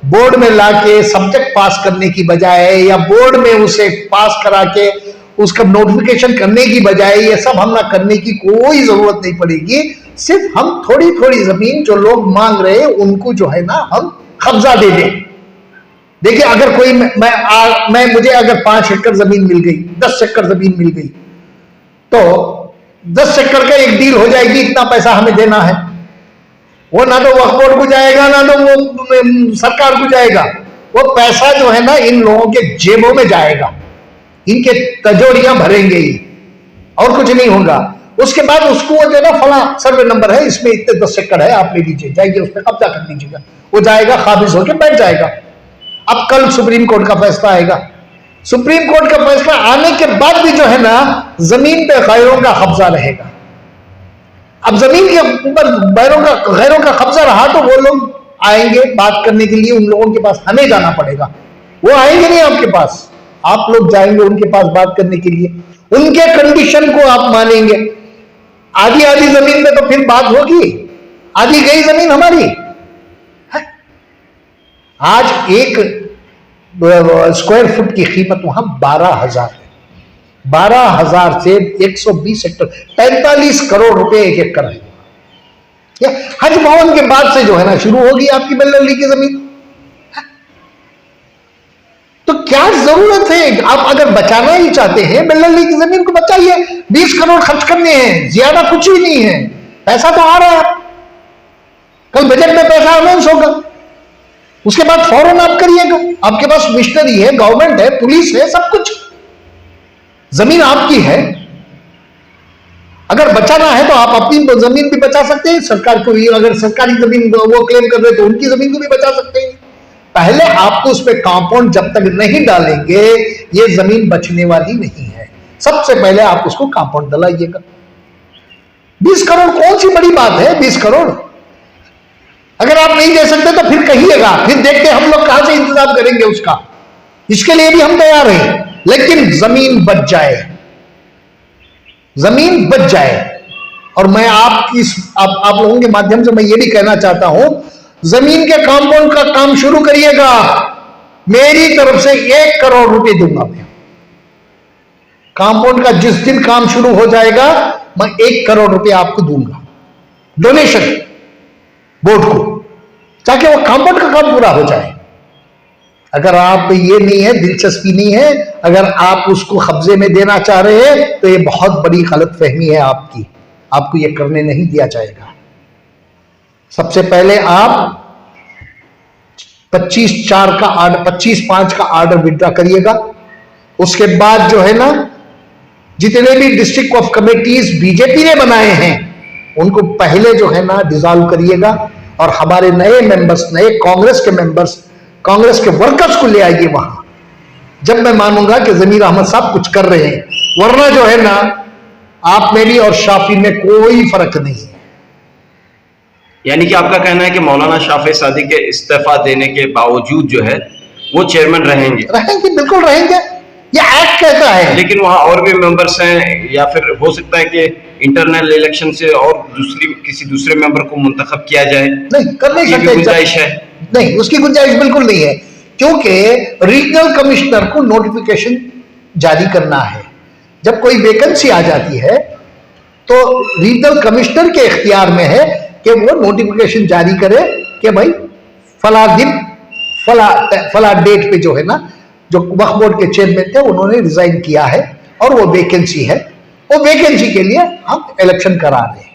बोर्ड में लाके सब्जेक्ट पास करने की बजाय, या बोर्ड में उसे पास करा के उसका नोटिफिकेशन करने की बजाय, ये सब हम ना करने की कोई जरूरत नहीं पड़ेगी। सिर्फ हम थोड़ी थोड़ी जमीन जो लोग मांग रहे हैं उनको जो है ना हम कब्जा दे दें। देखिए, अगर कोई मुझे अगर 5 एकड़ जमीन मिल गई, 10 एकड़ जमीन मिल गई, तो 10 एकड़ का एक डील हो जाएगी, इतना पैसा हमें देना है। वो ना तो वक्फ बोर्ड को जाएगा, ना तो वो सरकार को जाएगा, वो पैसा जो है ना इन लोगों के जेबों में जाएगा, इनके तजोरियां भरेंगे ही, और कुछ नहीं होगा। उसके बाद उसको वो जो ना फला सर्वे नंबर है, इसमें इतने 10 एकड़ है, आप ले लीजिए, जाइए उस पर कब्जा कर लीजिएगा। वो जाएगा, काबिज होकर बैठ जाएगा। अब कल सुप्रीम कोर्ट का फैसला आएगा। सुप्रीम कोर्ट का फैसला आने के बाद भी जो है ना जमीन पे गैरों का कब्जा रहेगा। अब जमीन के ऊपर गैरों का कब्जा रहा तो वो लोग आएंगे बात करने के लिए, उन लोगों के पास हमें जाना पड़ेगा। वो आएंगे नहीं आपके पास, आप लोग जाएंगे उनके पास बात करने के लिए, उनके कंडीशन को आप मानेंगे। आधी जमीन में तो फिर बात होगी, आधी गई जमीन हमारी है। आज एक स्क्वायर फुट की कीमत वहां 12,000 है। 12,000 से 120 हेक्टर 45 करोड़ रुपए एक एकड़ है। हज भवन के बाद से जो है ना शुरू होगी आपकी बेल्लली की जमीन। तो क्या जरूरत है, आप अगर बचाना ही चाहते हैं बेल्लली की जमीन को बचाइए। 20 करोड़ खर्च करने हैं, ज्यादा कुछ भी नहीं है, पैसा तो आ रहा है। कल बजट में पैसा अनाउंस होगा, उसके बाद फौरन आप करिएगा। आपके पास मिशनरी है, गवर्नमेंट है, पुलिस है, सब कुछ, जमीन आपकी है। अगर बचाना है तो आप अपनी जमीन भी बचा सकते हैं, सरकार को भी, अगर सरकारी जमीन वो क्लेम कर रहे तो उनकी जमीन को भी बचा सकते हैं। पहले आपको उस पर कंपाउंड जब तक नहीं डालेंगे ये जमीन बचने वाली नहीं है। सबसे पहले आप उसको कंपाउंड डलाइएगा। 20 करोड़ कौन सी बड़ी बात है, 20 करोड़। अगर आप नहीं दे सकते तो फिर कहिएगा, फिर देखते हम लोग कहां से इंतजाम करेंगे उसका। इसके लिए भी हम तैयार हैं, लेकिन जमीन बच जाए, जमीन बच जाए। और मैं आप लोगों के माध्यम से मैं ये भी कहना चाहता हूं, जमीन के कंपाउंड का काम शुरू करिएगा। मेरी तरफ से 1 करोड़ रुपए दूंगा मैं। कंपाउंड का जिस दिन काम शुरू हो जाएगा मैं 1 करोड़ रुपए आपको दूंगा, डोनेशन बोर्ड को, ताकि वो कंपाउंड का काम पूरा हो जाए। अगर आप ये नहीं है, दिलचस्पी नहीं है, अगर आप उसको कब्जे में देना चाह रहे हैं तो ये बहुत बड़ी गलतफहमी है आपकी, आपको ये करने नहीं दिया जाएगा। सबसे पहले आप 25/4 का आर्डर, 25/5 का आर्डर विड्रॉ करिएगा। उसके बाद जो है ना जितने भी डिस्ट्रिक्ट ऑफ कमेटीज बीजेपी ने बनाए हैं उनको पहले जो है ना डिसॉल्व करिएगा, और हमारे नए मेंबर्स, नए कांग्रेस के मेंबर्स, कांग्रेस के वर्कर्स को ले आइए वहां। जब मैं मानूंगा कि जमीर अहमद साहब कुछ कर रहे हैं, वरना जो है ना आप में भी और शाफी में कोई फर्क नहीं है। यानी कि आपका कहना है कि मौलाना शाफी सादी के इस्तीफा देने के बावजूद जो है वो चेयरमैन रहेंगे? बिल्कुल रहेंगे, ये एक्ट कहता है। लेकिन वहां और भी मेंबर्स हैं, या फिर हो सकता है कि इंटरनल इलेक्शन से और किसी दूसरे मेंबर को मुंतखब किया जाए? नहीं, कर नहीं सकते, गुंजाइश है? नहीं, उसकी गुंजाइश बिल्कुल नहीं है, क्योंकि रीजनल कमिश्नर को नोटिफिकेशन जारी करना है। जब कोई वैकेंसी आ जाती है तो रीजनल कमिश्नर के इख्तियार में है कि वो नोटिफिकेशन जारी करे कि भाई फला दिन फला डेट पे जो है ना जो वक्फ बोर्ड के चेयरमैन थे उन्होंने रिजाइन किया है और वो वैकेंसी है, वो वैकेंसी के लिए हम इलेक्शन करा रहे हैं।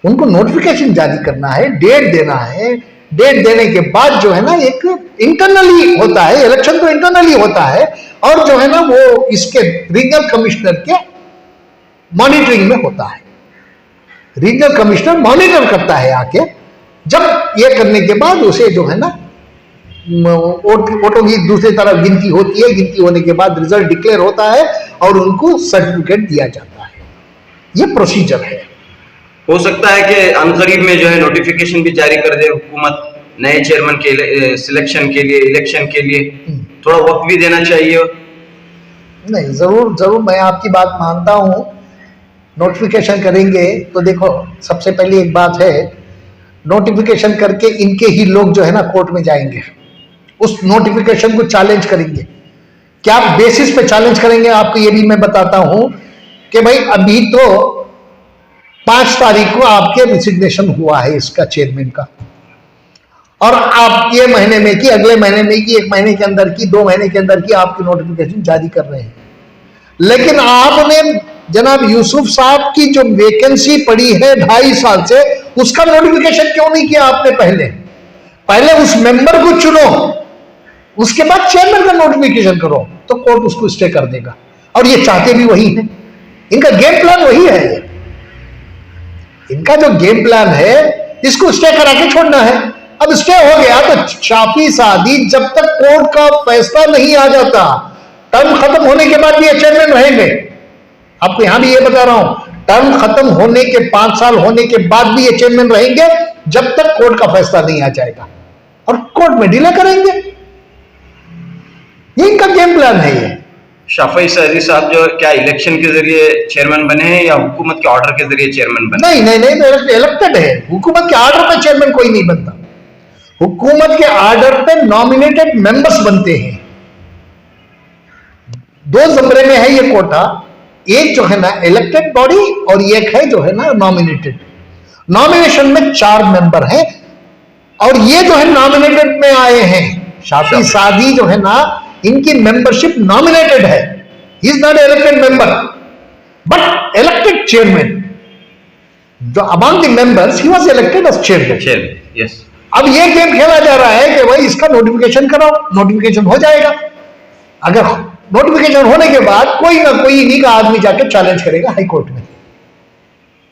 उनको नोटिफिकेशन जारी करना है, डेट देना है। डेट देने के बाद जो है ना एक इंटरनली होता है, इलेक्शन तो इंटरनली होता है, और जो है ना वो इसके रीजनल कमिश्नर के मॉनिटरिंग में होता है। रीजनल कमिश्नर मॉनिटर करता है आके। जब ये करने के बाद उसे जो है ना वोटों की दूसरी तरफ गिनती होती है, गिनती होने के बाद रिजल्ट डिक्लेयर होता है और उनको सर्टिफिकेट दिया जाता है। ये प्रोसीजर है। हो सकता है कि अनकरीब में जो है नोटिफिकेशन भी जारी कर दे हुकूमत नए चेयरमैन के सिलेक्शन के लिए, इलेक्शन के लिए, थोड़ा वक्त भी देना चाहिए। नहीं, जरूर जरूर मैं आपकी बात मानता हूं। नोटिफिकेशन करेंगे तो देखो, सबसे पहली एक बात है, नोटिफिकेशन करके इनके ही लोग जो है ना कोर्ट में जाएंगे, उस नोटिफिकेशन को चैलेंज करेंगे। क्या बेसिस पे चैलेंज करेंगे आपको ये भी मैं बताता हूं कि भाई अभी तो 5 तारीख को आपके रिजिग्नेशन हुआ है इसका चेयरमैन का, और आप ये महीने में की, अगले महीने में की, 1 महीने के अंदर की, 2 महीने के अंदर की आपकी नोटिफिकेशन जारी कर रहे हैं। लेकिन आपने जनाब यूसुफ साहब की जो वैकेंसी पड़ी है 2.5 साल से, उसका नोटिफिकेशन क्यों नहीं किया आपने? पहले उस मेंबर को चुनो, उसके बाद चेयरमैन का नोटिफिकेशन करो, तो कोर्ट उसको स्टे कर देगा। और ये चाहते भी वही है, इनका गेम प्लान वही है। इनका जो गेम प्लान है, इसको स्टे करा के छोड़ना है। अब स्टे हो गया तो शाफी सादी जब तक कोर्ट का फैसला नहीं आ जाता, टर्म खत्म होने के बाद भी ये चेयरमैन रहेंगे। आपको यहां भी ये बता रहा हूं, टर्म खत्म होने के 5 साल होने के बाद भी ये चेयरमैन रहेंगे जब तक कोर्ट का फैसला नहीं आ जाएगा, और कोर्ट में डिले करेंगे। ये इनका गेम प्लान है। ये शाफी सादी साहब जो क्या इलेक्शन के जरिए चेयरमैन बने हैं या हुकूमत के ऑर्डर के जरिए चेयरमैन बने? नहीं, इलेक्टेड है। हुकूमत के ऑर्डर पे चेयरमैन कोई नहीं बनता। हुकूमत के ऑर्डर पे नॉमिनेटेड मेंबर्स बनते हैं। 2 जमरे में है ये कोटा, एक जो है ना इलेक्टेड बॉडी और एक है जो है ना नॉमिनेटेड। नॉमिनेशन में 4 मेंबर हैं और ये जो है नॉमिनेटेड में आए हैं। शाफी सादी जो है ना, इनकी मेंबरशिप नॉमिनेटेड है, he is not elected member but elected chairman. जो among the members he was elected as chairman. Yes. अब ये गेम खेला जा रहा है कि भाई इसका नोटिफिकेशन कराओ, नोटिफिकेशन हो जाएगा। अगर नोटिफिकेशन होने के बाद कोई ना कोई इन्हीं का आदमी जाके चैलेंज करेगा हाई कोर्ट में,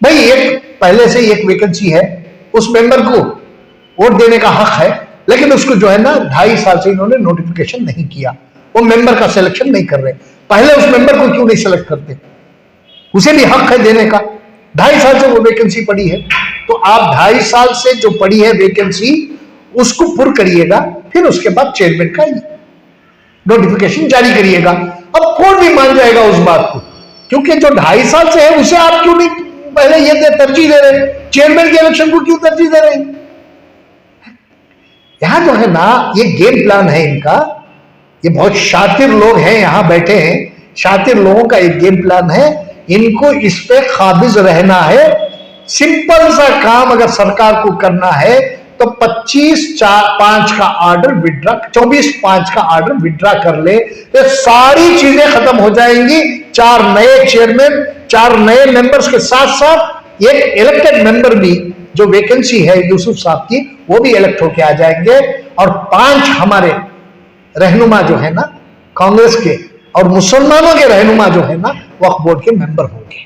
भाई एक पहले से एक वैकेंसी है, उस मेंबर को वोट देने का हक है, लेकिन उसको जो है ना 2.5 साल से इन्होंने नोटिफिकेशन नहीं किया, वो मेंबर का सिलेक्शन नहीं कर रहे। पहले उस मेंबर को क्यों नहीं सिलेक्ट करते? उसे भी हक है देने का। 2.5 साल से वो वैकेंसी पड़ी है, तो आप 2.5 साल से जो पड़ी है वैकेंसी उसको पुर करिएगा, फिर उसके बाद चेयरमैन का नोटिफिकेशन जारी करिएगा। अब कोर्ट भी मान जाएगा उस बात को, क्योंकि जो 2.5 साल से है उसे आप क्यों नहीं पहले ये तरजीह दे रहे? चेयरमैन के इलेक्शन को क्यों तरजीह दे रहे? यहां जो है ना ये गेम प्लान है इनका। ये बहुत शातिर लोग हैं यहां बैठे हैं, शातिर लोगों का एक गेम प्लान है। इनको इस पे काबिज रहना है। सिंपल सा काम अगर सरकार को करना है तो 25/5 का ऑर्डर विड्रा, 24/5 का ऑर्डर विड्रा कर ले, ये सारी चीजें खत्म हो जाएंगी। 4 नए चेयरमैन, 4 नए मेंबर्स के साथ साथ एक इलेक्टेड मेंबर भी, जो वैकेंसी है यूसुफ साहब की, वो भी इलेक्ट होके आ जाएंगे, और 5 हमारे रहनुमा जो है ना कांग्रेस के और मुसलमानों के रहनुमा जो है ना वक्फ बोर्ड के मेंबर होंगे।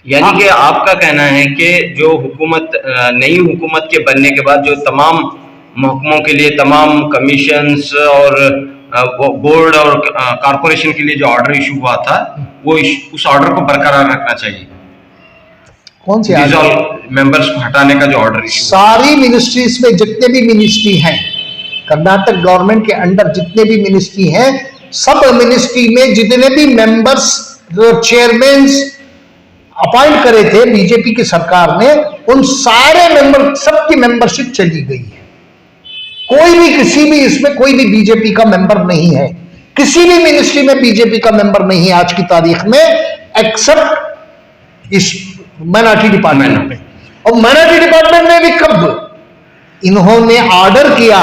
यानी कि आपका कहना है कि जो हुकूमत, नई हुकूमत के बनने के बाद जो तमाम महकमों के लिए तमाम कमीशंस और बोर्ड और कारपोरेशन के लिए जो ऑर्डर इशू हुआ था, वो उस ऑर्डर को बरकरार रखना चाहिए। कौन सी मेंबर्स को हटाने का जो ऑर्डर इशू, सारी मिनिस्ट्रीज में जितने भी मिनिस्ट्री हैं, कर्नाटक गवर्नमेंट के अंडर जितने भी मिनिस्ट्री हैं, सब मिनिस्ट्री में जितने भी मेंबर्स, चेयरमैन अपॉइंट करे थे बीजेपी की सरकार ने, उन सारे मेंबर, सबकी मेंबरशिप चली गई है। कोई भी, किसी भी इसमें कोई भी बीजेपी का मेंबर नहीं है, किसी भी मिनिस्ट्री में बीजेपी का मेंबर नहीं है आज की तारीख में, एक्सेप्ट इस माइनॉरिटी डिपार्टमेंट में। और माइनॉरिटी डिपार्टमेंट में भी कब इन्होंने ऑर्डर किया,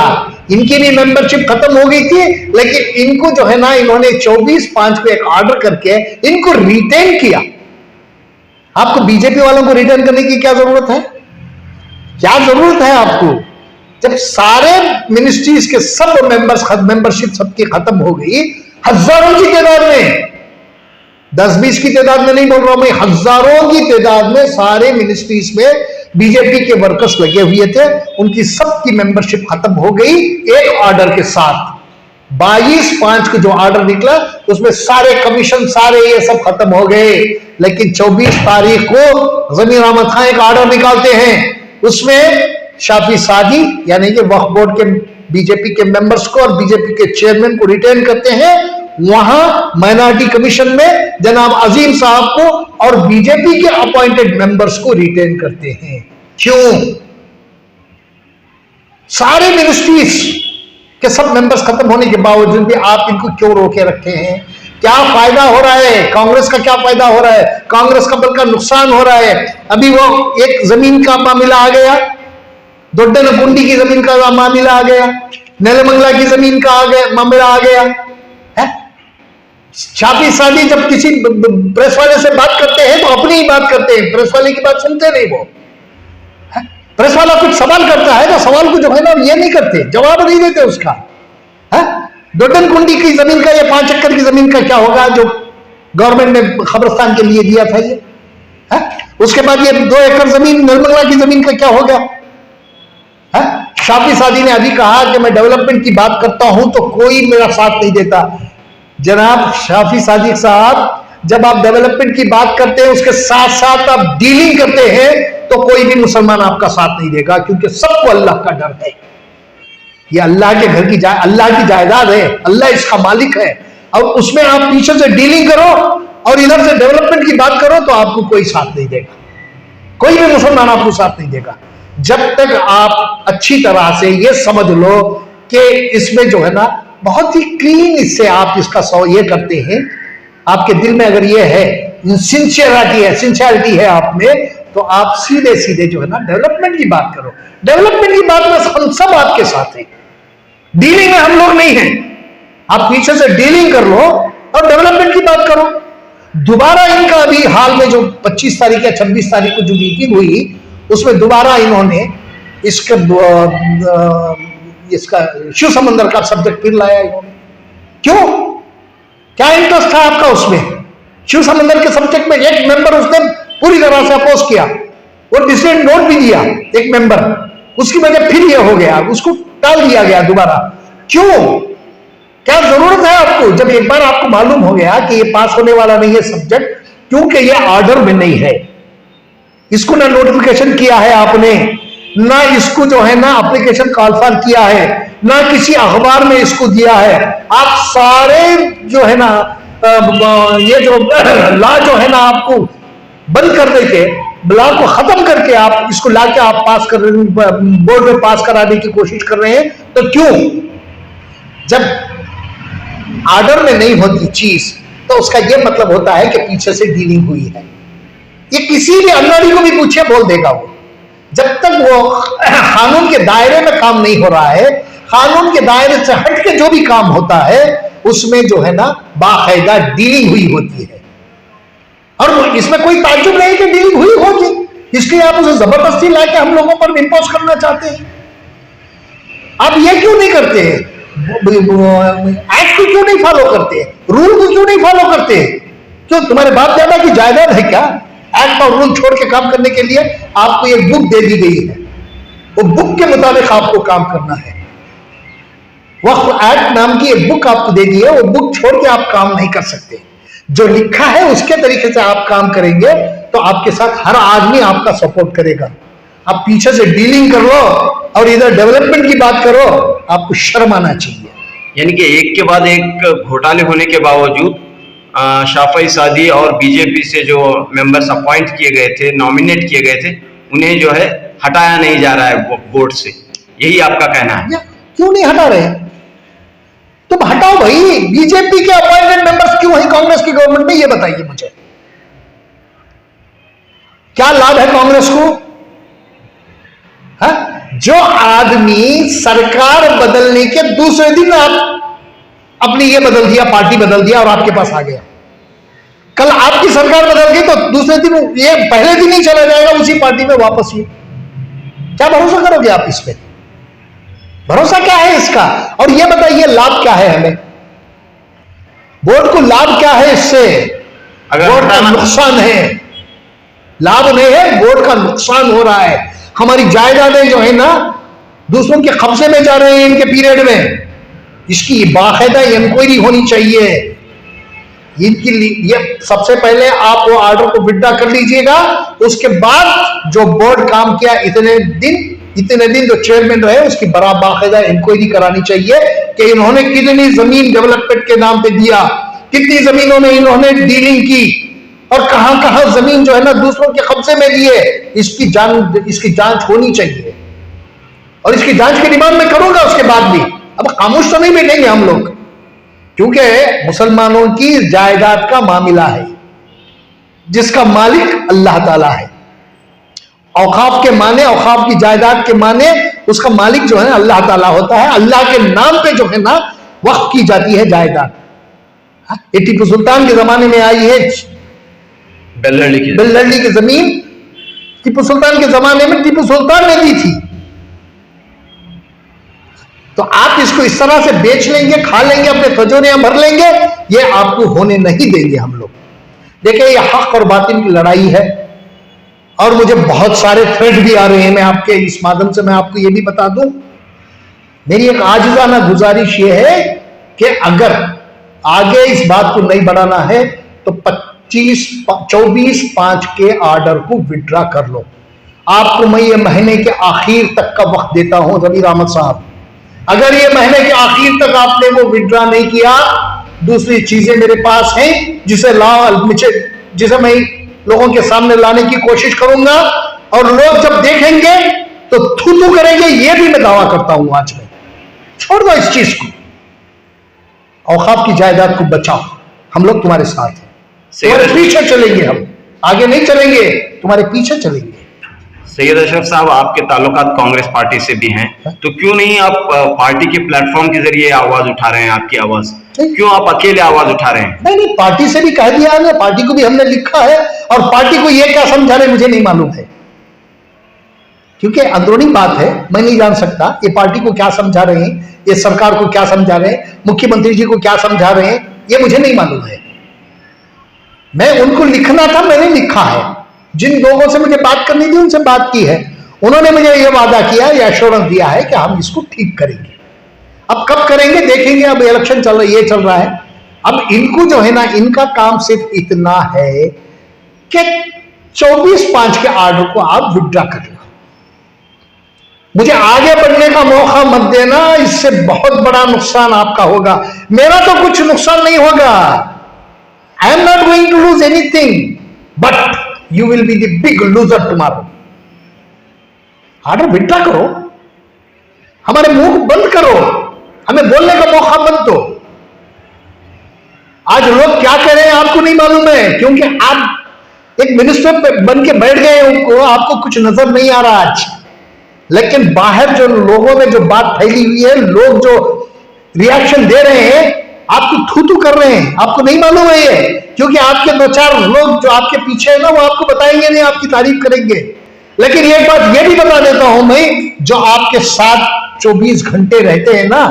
इनकी भी मेंबरशिप खत्म हो गई थी, लेकिन इनको जो है ना इन्होंने 24/5 को एक ऑर्डर करके इनको रिटेन किया। आपको बीजेपी वालों को रिटर्न करने की क्या जरूरत है? क्या जरूरत है आपको? जब सारे मिनिस्ट्रीज के सब मेंबरशिप सबकी खत्म हो गई, हजारों की तादाद में, 10-20 की तादाद में नहीं बोल रहा हूं मैं, हजारों की तादाद में सारे मिनिस्ट्रीज में बीजेपी के वर्कर्स लगे हुए थे। उनकी सबकी मेंबरशिप खत्म हो गई एक ऑर्डर के साथ। 22/5 को जो ऑर्डर निकला उसमें सारे कमीशन सारे ये सब खत्म हो गए। लेकिन 24 तारीख को जमीर अहमद खान एक ऑर्डर निकालते हैं, उसमें शाफी सादी यानी कि वक्फ बोर्ड के बीजेपी के मेंबर्स को और बीजेपी के चेयरमैन को रिटेन करते हैं। वहां माइनॉरिटी कमीशन में जनाब अजीम साहब को और बीजेपी के अपॉइंटेड मेंबर्स को रिटेन करते हैं। क्यों? सारे मिनिस्ट्रीज के सब मेंबर्स खत्म होने के बावजूद भी आप इनको क्यों रोके रखे हैं? क्या फायदा हो रहा है? कांग्रेस का क्या फायदा हो रहा है? कांग्रेस का बल्कि नुकसान हो रहा है। अभी वो एक जमीन का मामला आ गया, दोड्डनकुंडी की जमीन का मामला आ गया, नेलमंगला की जमीन का मामला आ गया है। शाफी सादी जब किसी प्रेस वाले से बात करते हैं तो अपनी ही बात करते हैं, प्रेस वाले की बात सुनते नहीं। वो प्रेस वाला कुछ सवाल करता है तो सवाल को जो है ना ये नहीं करते, जवाब नहीं देते उसका। दोड्डनकुंडी की जमीन का, ये 5 एकड़ की जमीन का क्या होगा जो गवर्नमेंट ने कब्रिस्तान के लिए दिया था ये है? उसके बाद ये 2 एकड़ जमीन निर्मला की जमीन का क्या होगा? शाफी सादी ने अभी कहा कि मैं डेवलपमेंट की बात करता हूं तो कोई मेरा साथ नहीं देता। जनाब शाफी सादी साहब, जब आप डेवलपमेंट की बात करते हैं उसके साथ साथ आप डीलिंग करते हैं तो कोई भी मुसलमान आपका साथ नहीं देगा, क्योंकि सबको अल्लाह का डर है। ये अल्लाह के घर की अल्लाह की जायदाद है, अल्लाह इसका मालिक है। और उसमें आप पीछे से डीलिंग करो और इधर से डेवलपमेंट की बात करो तो आपको कोई साथ नहीं देगा, कोई भी मुसलमान आपको साथ नहीं देगा। जब तक आप अच्छी तरह से ये समझ लो कि इसमें जो है ना बहुत ही क्लीन इससे आप इसका ये करते हैं, आपके दिल में अगर ये है सिंसियरिटी है आप में, तो आप सीधे सीधे जो है ना डेवलपमेंट की बात करो। डेवलपमेंट की बात में हम सब आपके साथ हैं, डीलिंग में हम लोग नहीं हैं। आप पीछे से डीलिंग कर लो और डेवलपमेंट की बात करो। दोबारा इनका अभी हाल में जो 25 तारीख या 26 तारीख को जो मीटिंग हुई उसमें दोबारा इन्होंने इसका शिव समंदर का सब्जेक्ट फिर लाया इन्होंने। क्यों? क्या इंटरेस्ट था आपका उसमें? शिव समंदर के सब्जेक्ट में एक मेंबर उसने पूरी तरह से अपोज किया और डिसीजन नोट भी दिया एक मेंबर, उसकी वजह फिर ये हो गया, उसको टाल दिया गया दोबारा। क्यों? क्या जरूरत है आपको? जब एक बार आपको मालूम हो गया कि ये पास होने वाला नहीं है सब्जेक्ट, क्योंकि ये ऑर्डर में नहीं है, इसको ना नोटिफिकेशन किया है आपने, ना इसको जो है ना एप्लीकेशन कॉल फॉर किया है, ना किसी अखबार में इसको दिया है। आप सारे जो है ना ये जो लॉ जो है ना आपको बंद कर देके, लॉ को खत्म करके आप इसको लाके आप पास कर रहे हैं, बोर्ड में पास कराने की कोशिश कर रहे हैं। तो क्यों? जब ऑर्डर में नहीं होती चीज तो उसका यह मतलब होता है कि पीछे से डीलिंग हुई है। ये किसी भी अनवाड़ी को भी पूछे बोल देगा वो। जब तक वो कानून के दायरे में काम नहीं हो रहा है, कानून के दायरे से हट के जो भी काम होता है उसमें जो है ना बाकायदा डीलिंग हुई होती है। और इसमें कोई ताज्जुब नहीं कि डीलिंग हुई होगी, इसलिए आप उसे जबरदस्ती लाके हम लोगों पर इंपोज करना चाहते हैं। आप ये क्यों नहीं करते हैं? एक्ट को क्यों नहीं फॉलो करते? रूल को क्यों नहीं फॉलो करते? क्यों तुम्हारे बाप दादा की जायदाद है क्या? एक्ट और रूल छोड़ के काम करने के लिए आपको एक बुक दे दी गई है, वो बुक के मुताबिक आपको काम करना है। वक्फ एक्ट नाम की एक बुक आपको दे दी है, वो बुक छोड़ के आप काम नहीं कर सकते। जो लिखा है उसके तरीके से आप काम करेंगे तो आपके साथ हर आदमी आपका सपोर्ट करेगा। आप पीछे से डीलिंग कर लो और इधर डेवलपमेंट की बात करो, आपको शर्म आना चाहिए। यानी कि एक के बाद एक घोटाले होने के बावजूद शाफी सादी और बीजेपी से जो मेंबर्स अपॉइंट किए गए थे, नॉमिनेट किए गए थे, उन्हें जो है हटाया नहीं जा रहा है बोर्ड से, यही आपका कहना है? क्यों नहीं हटा रहे? तुम हटाओ भाई। बीजेपी के अपॉइंटेड मेंबर्स क्यों है कांग्रेस की गवर्नमेंट में, ये बताइए मुझे। क्या लाभ है कांग्रेस को? जो आदमी सरकार बदलने के दूसरे दिन आप अपनी ये बदल दिया, पार्टी बदल दिया और आपके पास आ गया, कल आपकी सरकार बदल गई तो दूसरे दिन ये पहले दिन ही चला जाएगा उसी पार्टी में वापस। ये क्या भरोसा करोगे आप इस पे? भरोसा क्या है इसका? और ये बताइए लाभ क्या है हमें? बोर्ड को लाभ क्या है इससे? अगर बोर्ड का नुकसान है, लाभ नहीं है, बोर्ड का नुकसान हो रहा है। हमारी जायदादें जो है ना दूसरों के कब्जे में जा रहे हैं इनके पीरियड में। इसकी बाकायदा इंक्वायरी होनी चाहिए। इनकी ये सबसे पहले आप वो ऑर्डर को विड्रॉ कर लीजिएगा, उसके बाद जो बोर्ड काम किया इतने दिन जो चेयरमैन रहे उसकी बाकायदा इंक्वायरी करानी चाहिए कि इन्होंने कितनी जमीन डेवलपमेंट के नाम पे दिया, कितनी जमीनों में इन्होंने डीलिंग की और कहां कहां जमीन जो है ना दूसरों के कब्जे में दी है। इसकी जांच होनी चाहिए और इसकी जांच की डिमांड मैं करूंगा उसके बाद भी। अब खामोश तो नहीं बैठेंगे हम लोग, क्योंकि मुसलमानों की जायदाद का मामला है जिसका मालिक अल्लाह ताला है। औकाफ के माने, औकाफ की जायदाद के माने उसका मालिक जो है अल्लाह ताला होता है। अल्लाह के नाम पे जो है ना वक्फ की जाती है जायदाद। ये टीपू सुल्तान के जमाने में आई है बेल्लड़ी की जमीन, टीपू सुल्तान के जमाने में टीपू सुल्तान ने दी थी। तो आप इसको इस तरह से बेच लेंगे, खा लेंगे, अपने तिजोरियां भर लेंगे, ये आपको होने नहीं देंगे हम लोग। देखिए ये हक और बातिल की लड़ाई है और मुझे बहुत सारे थ्रेड भी आ रहे हैं। मैं आपके इस माध्यम से मैं आपको ये भी बता दूं, मेरी एक आजिज़ाना गुजारिश ये है कि अगर आगे इस बात को नहीं बढ़ाना है तो 24/5 के ऑर्डर को विड्रॉ कर लो। आपको मैं ये महीने के आखिर तक का वक्त देता हूं जमीर अहमद साहब। अगर ये महीने के आखिर तक आपने वो विड्रॉ नहीं किया, दूसरी चीजें मेरे पास हैं जिसे मैं लोगों के सामने लाने की कोशिश करूंगा और लोग जब देखेंगे तो थू करेंगे। ये भी मैं दावा करता हूं आज में। छोड़ दो इस चीज को, औकाफ की जायदाद को बचाओ, हम लोग तुम्हारे साथ हैं, तुम्हारे पीछे चलेंगे, हम आगे नहीं चलेंगे, तुम्हारे पीछे चलेंगे। सैयद अशरफ साहब, आपके ताल्लुकात कांग्रेस पार्टी से भी हैं, तो क्यों नहीं आप पार्टी के प्लेटफॉर्म के जरिए आवाज उठा रहे हैं? आपकी आवाज क्यों आप अकेले आवाज उठा रहे हैं? नहीं, पार्टी से भी कह दिया है, पार्टी को भी हमने लिखा है और पार्टी को ये क्या समझा रहे मुझे नहीं मालूम है, क्योंकि अंदरूनी बात है, मैं नहीं जान सकता ये पार्टी को क्या समझा रहे हैं, ये सरकार को क्या समझा रहे हैं, मुख्यमंत्री जी को क्या समझा रहे हैं, ये मुझे नहीं मालूम है। मैं उनको लिखना था, मैंने लिखा है। जिन लोगों से मुझे बात करनी थी उनसे बात की है, उन्होंने मुझे ये वादा किया, ये एश्योरेंस दिया है कि हम इसको ठीक करेंगे। अब कब करेंगे देखेंगे, अब इलेक्शन चल रहा है, ये चल रहा है। अब इनको जो है ना, इनका काम सिर्फ इतना है कि 24/5 के ऑर्डर को आप विड्रॉ कर लो। मुझे आगे बढ़ने का मौका मत देना, इससे बहुत बड़ा नुकसान आपका होगा। मेरा तो कुछ नुकसान नहीं होगा, I am not going to lose anything, but you will be the big loser tomorrow. Order withdraw करो, हमारे मुंह को बंद करो, हमें बोलने का मौका मत दो। आज लोग क्या कह रहे हैं आपको नहीं मालूम है, क्योंकि आप एक मिनिस्टर बन के बैठ गए, उनको आपको कुछ नजर नहीं आ रहा आज। लेकिन बाहर जो लोगों में जो बात फैली हुई है, लोग जो रिएक्शन दे रहे हैं, आपको थू कर रहे हैं, आपको नहीं मालूम है ये, क्योंकि आपके 2-4 लोग जो आपके पीछे है ना, वो आपको बताएंगे नहीं, आपकी तारीफ करेंगे। लेकिन एक बात ये भी बता देता हूं मैं, जो आपके साथ 24 घंटे रहते हैं ना,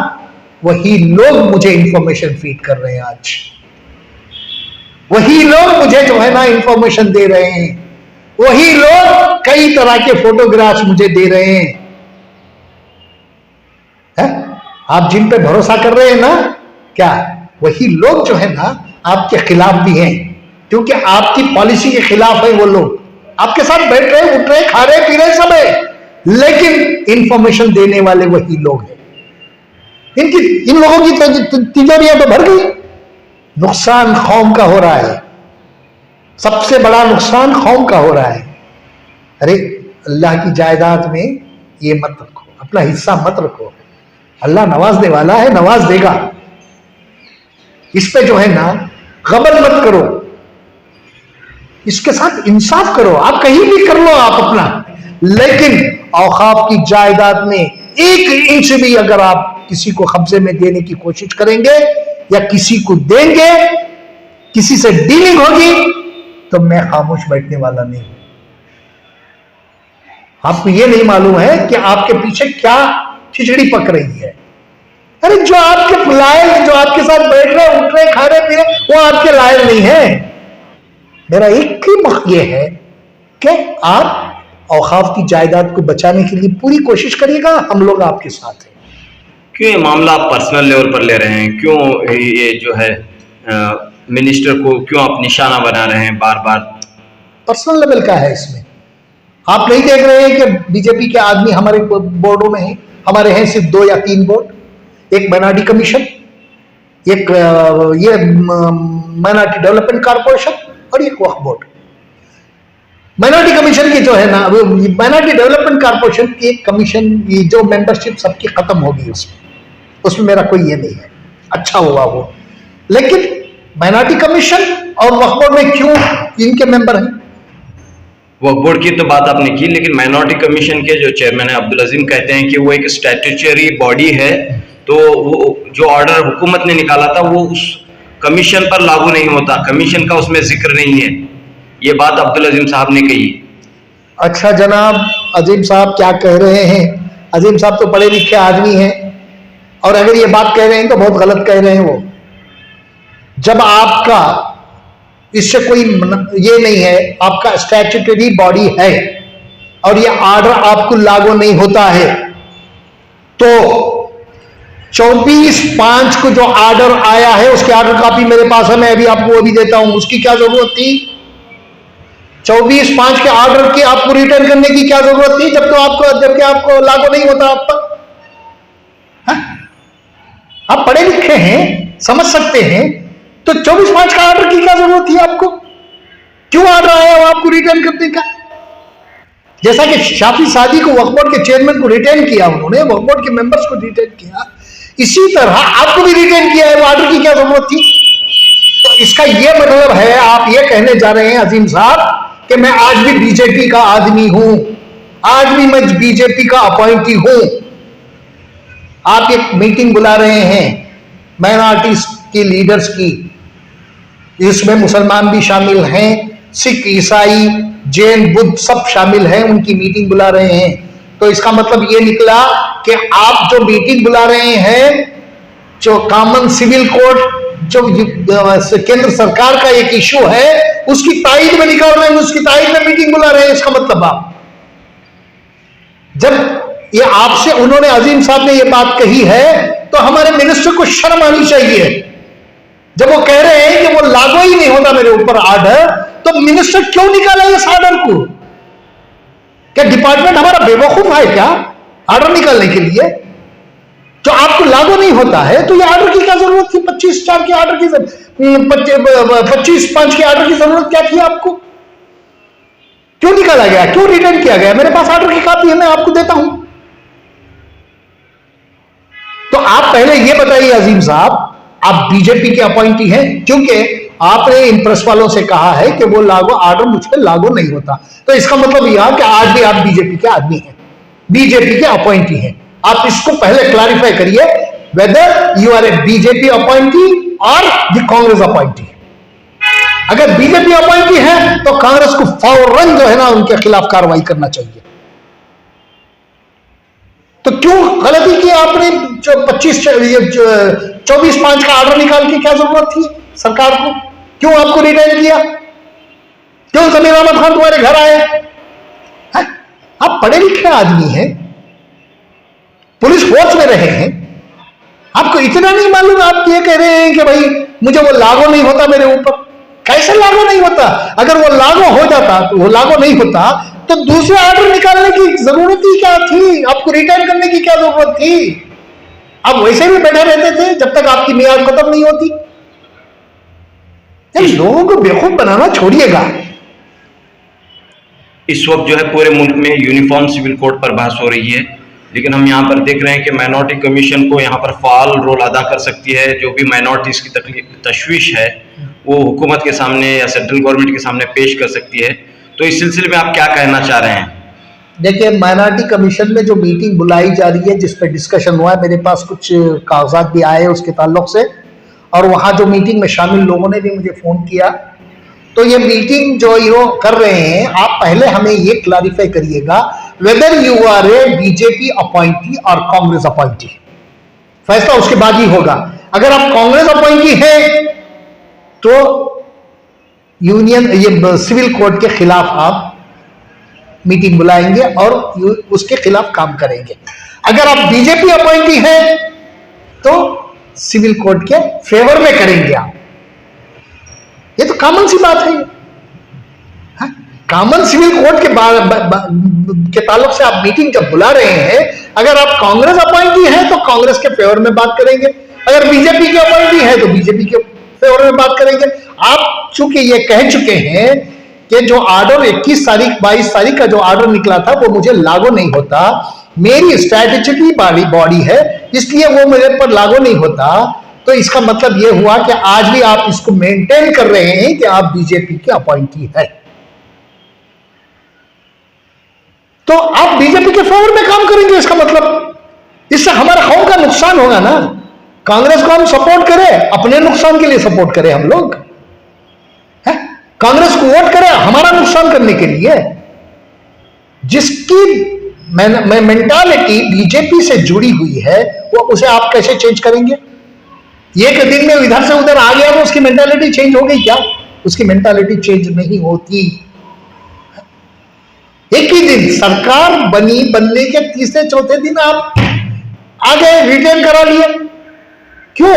वही लोग मुझे इंफॉर्मेशन फीड कर रहे हैं आज। वही लोग मुझे जो है ना इंफॉर्मेशन दे रहे हैं, वही लोग कई तरह के फोटोग्राफ्स मुझे दे रहे हैं। आप जिन पे भरोसा कर रहे हैं ना, क्या वही लोग जो है ना आपके खिलाफ भी हैं, क्योंकि आपकी पॉलिसी के खिलाफ है। वो लोग आपके साथ बैठ रहे, उठ रहे, खा रहे, पी रहे, सब है, लेकिन इंफॉर्मेशन देने वाले वही लोग हैं। इन लोगों की तिजोरियां तो भर गई। नुकसान कौम का हो रहा है, सबसे बड़ा नुकसान कौम का हो रहा है। अरे अल्लाह की जायदाद में ये मत रखो, अपना हिस्सा मत रखो। अल्लाह नवाजने वाला है, नवाज देगा। इस पे जो है ना गबन मत करो, इसके साथ इंसाफ करो। आप कहीं भी कर लो आप अपना, लेकिन औकाफ की जायदाद में 1 इंच भी अगर आप किसी को कब्जे में देने की कोशिश करेंगे या किसी को देंगे, किसी से डीलिंग होगी, तो मैं खामोश बैठने वाला नहीं। आपको यह नहीं मालूम है कि आपके पीछे क्या खिचड़ी पक रही है। अरे जो आपके लायक, जो आपके साथ बैठ रहे, उठ रहे, खा रहे, पी रहे, वो आपके लायक नहीं है। मेरा एक ही मत ये है कि आप औकाफ की जायदाद को बचाने के लिए पूरी कोशिश करिएगा, हम लोग आपके साथ हैं। क्यों ये मामला आप पर्सनल लेवल पर ले रहे हैं? क्यों ये जो है मिनिस्टर को क्यों आप निशाना बना रहे हैं बार बार? पर्सनल लेवल का है इसमें? आप नहीं देख रहे हैं कि बीजेपी के आदमी हमारे बोर्डों में हैं? हमारे हैं सिर्फ 2 या 3 बोर्ड, एक माइनॉरिटी कमीशन, एक ये माइनॉरिटी डेवलपमेंट कॉर्पोरेशन और एक वक्फ बोर्ड। माइनॉरिटी कमीशन की जो है ना, माइनॉरिटी डेवलपमेंट कॉर्पोरेशन की कमीशन, ये जो मेंबरशिप सबकी खत्म होगी उसमें मेरा कोई ये नहीं है, अच्छा हुआ वो। लेकिन माइनॉरिटी कमीशन और वक्फ बोर्ड में क्यों इनके मेंबर हैं? वक्फ बोर्ड की तो बात आपने की, लेकिन माइनॉरिटी कमीशन के जो चेयरमैन है अब्दुल अजीम कहते हैं कि वो एक स्टैट्यूटरी बॉडी है, तो वो जो ऑर्डर हुकूमत ने निकाला था वो उस कमीशन पर लागू नहीं होता, कमीशन का उसमें जिक्र नहीं है। ये बात अब्दुल अजीम साहब ने कही। अच्छा जनाब, अजीम साहब क्या कह रहे हैं? अजीम साहब तो पढ़े लिखे आदमी हैं, और अगर ये बात कह रहे हैं तो बहुत गलत कह रहे हैं वो। जब आपका इससे कोई ये नहीं है, आपका स्टैट्यूटरी बॉडी है और ये ऑर्डर आपको लागू नहीं होता है, तो 24/5 को जो ऑर्डर आया है उसकी ऑर्डर कॉपी मेरे पास है, मैं अभी आपको वो भी देता हूं। उसकी क्या जरूरत थी? 24/5 के ऑर्डर की आपको रिटर्न करने की क्या जरूरत थी जबकि आपको लागू नहीं होता आप पर? आप पढ़े लिखे हैं, समझ सकते हैं, तो 24/5 का ऑर्डर की क्या जरूरत थी आपको? क्यों ऑर्डर आया वो आपको रिटर्न करने का? जैसा कि शाफी सादी को वक्फ बोर्ड के चेयरमैन को रिटर्न किया, उन्होंने वक्फ बोर्ड के मेंबर्स को रिटर्न किया, इसी तरह आपको भी रिटर्न किया है। वो ऑर्डर की क्या जरूरत थी? तो इसका यह मतलब है, आप ये कहने जा रहे हैं अजीम साहब कि मैं आज भी बीजेपी का आदमी हूं, आज भी मैं बीजेपी का अपॉइंटी हूं। आप एक मीटिंग बुला रहे हैं माइनॉरिटीज की लीडर्स की, इसमें मुसलमान भी शामिल हैं, सिख, ईसाई, जैन, बुद्ध सब शामिल हैं, उनकी मीटिंग बुला रहे हैं। तो इसका मतलब ये निकला कि आप जो मीटिंग बुला रहे हैं, जो कॉमन सिविल कोड, जो केंद्र सरकार का एक इशू है, उसकी ताईद में निकाल रहे हैं, उसकी ताईद में मीटिंग बुला रहे हैं। इसका मतलब आप जब ये आपसे उन्होंने, अजीम साहब ने ये बात कही है, तो हमारे मिनिस्टर को शर्म आनी चाहिए। जब वो कह रहे हैं कि वो लागू ही नहीं होता मेरे ऊपर ऑर्डर, तो मिनिस्टर क्यों निकाला इस ऑर्डर को? क्या डिपार्टमेंट हमारा बेवकूफ है क्या ऑर्डर निकालने के लिए? जो आपको लागू नहीं होता है तो ये ऑर्डर की क्या जरूरत थी? 25/4 के ऑर्डर की, 25/5 के ऑर्डर की जरूरत क्या थी आपको? क्यों निकाला गया? क्यों रिटर्न किया गया? मेरे पास ऑर्डर की कॉपी है, मैं आपको देता हूं। तो आप पहले ये बताइए अजीम साहब, आप बीजेपी के अपॉइंटी हैं, क्योंकि आपने इन प्रेस वालों से कहा है कि वो लागू ऑर्डर मुझ पर लागू नहीं होता, तो इसका मतलब यह कि आज भी आप बीजेपी के आदमी हैं, बीजेपी के अपॉइंटी हैं। आप इसको पहले क्लैरिफाई करिए, whether you are a BJP appointee और द कांग्रेस अपॉइंटी। अगर बीजेपी अपॉइंटी है तो कांग्रेस को फौरन जो है ना उनके खिलाफ कार्रवाई करना चाहिए। तो क्यों गलती की आपने? जो 24/5 का ऑर्डर निकाल के क्या जरूरत थी सरकार को? क्यों आपको रिटर्न किया? क्यों जमीर अहमद खान तुम्हारे घर आए? आप पढ़े लिखे आदमी हैं, पुलिस फोर्स में रहे हैं, आपको इतना नहीं मालूम? आप ये कह रहे हैं कि भाई मुझे वो लागू नहीं होता मेरे ऊपर। कैसे लागू नहीं होता? अगर वो लागू हो जाता, तो वो लागू नहीं होता तो दूसरे ऑर्डर निकालने की जरूरत ही क्या थी? आपको रिटर्न करने की क्या जरूरत थी? आप वैसे भी बैठे रहते थे जब तक आपकी मियाद खत्म नहीं होती। लोगों को बेवकूफ बनाना छोड़िएगा। इस वक्त जो है पूरे मुल्क में यूनिफॉर्म सिविल कोड पर बहस हो रही है, लेकिन हम यहाँ पर देख रहे हैं कि माइनॉरिटी कमीशन को यहाँ पर फाल रोल अदा कर सकती है। जो भी माइनॉरिटीज की तशवीश है वो हुकूमत के सामने या सेंट्रल गवर्नमेंट के सामने पेश कर सकती है। तो इस सिलसिले में आप क्या कहना चाह रहे हैं? देखिए, माइनॉरिटी कमीशन में जो मीटिंग बुलाई जा रही है, जिस पे डिस्कशन हुआ है, मेरे पास कुछ कागजात भी आए उसके ताल्लुक से, और वहाँ जो मीटिंग में शामिल लोगों ने भी मुझे फ़ोन किया। तो ये मीटिंग जो ये कर रहे हैं, आप पहले हमें ये क्लैरिफाई करिएगा, whether you are a BJP appointee और कांग्रेस अपॉइंटी। फैसला उसके बाद ही होगा। अगर आप कांग्रेस अपॉइंटी हैं तो यूनियन ये सिविल कोड के खिलाफ आप मीटिंग बुलाएंगे और उसके खिलाफ काम करेंगे। अगर आप बीजेपी अपॉइंटी हैं तो सिविल कोड के फेवर में करेंगे आप। ये तो कॉमन सी बात है। कॉमन सिविल कोड के ताल्लुक से आप मीटिंग जब बुला रहे हैं, अगर आप कांग्रेस अपॉइंटी हैं तो कांग्रेस के फेवर में बात करेंगे, अगर बीजेपी के अपॉइंटी है तो बीजेपी के फेवर में बात करेंगे। आप चूंकि ये कह चुके हैं कि जो ऑर्डर 21 तारीख 22 तारीख का जो ऑर्डर निकला था वो मुझे लागू नहीं होता, मेरी स्ट्रैटेजिक बॉडी है इसलिए वो मेरे पर लागू नहीं होता, तो इसका मतलब ये हुआ कि आज भी आप इसको मेंटेन कर रहे हैं कि आप बीजेपी के अपॉइंटी है। तो आप बीजेपी के फेवर में काम करेंगे, इसका मतलब इससे हमारा कौम का नुकसान होगा ना। कांग्रेस को हम सपोर्ट करें, अपने नुकसान के लिए सपोर्ट करें हम लोग, है? कांग्रेस को वोट करें हमारा नुकसान करने के लिए। जिसकी मेंटालिटी बीजेपी से जुड़ी हुई है वो उसे आप कैसे चेंज करेंगे? एक दिन में इधर से उधर आ गया तो उसकी मेंटालिटी चेंज हो गई क्या? उसकी मेंटालिटी चेंज नहीं होती। एक ही दिन सरकार बनने के तीसरे चौथे दिन आप आ गए, रिटेन करा लिए। क्यों?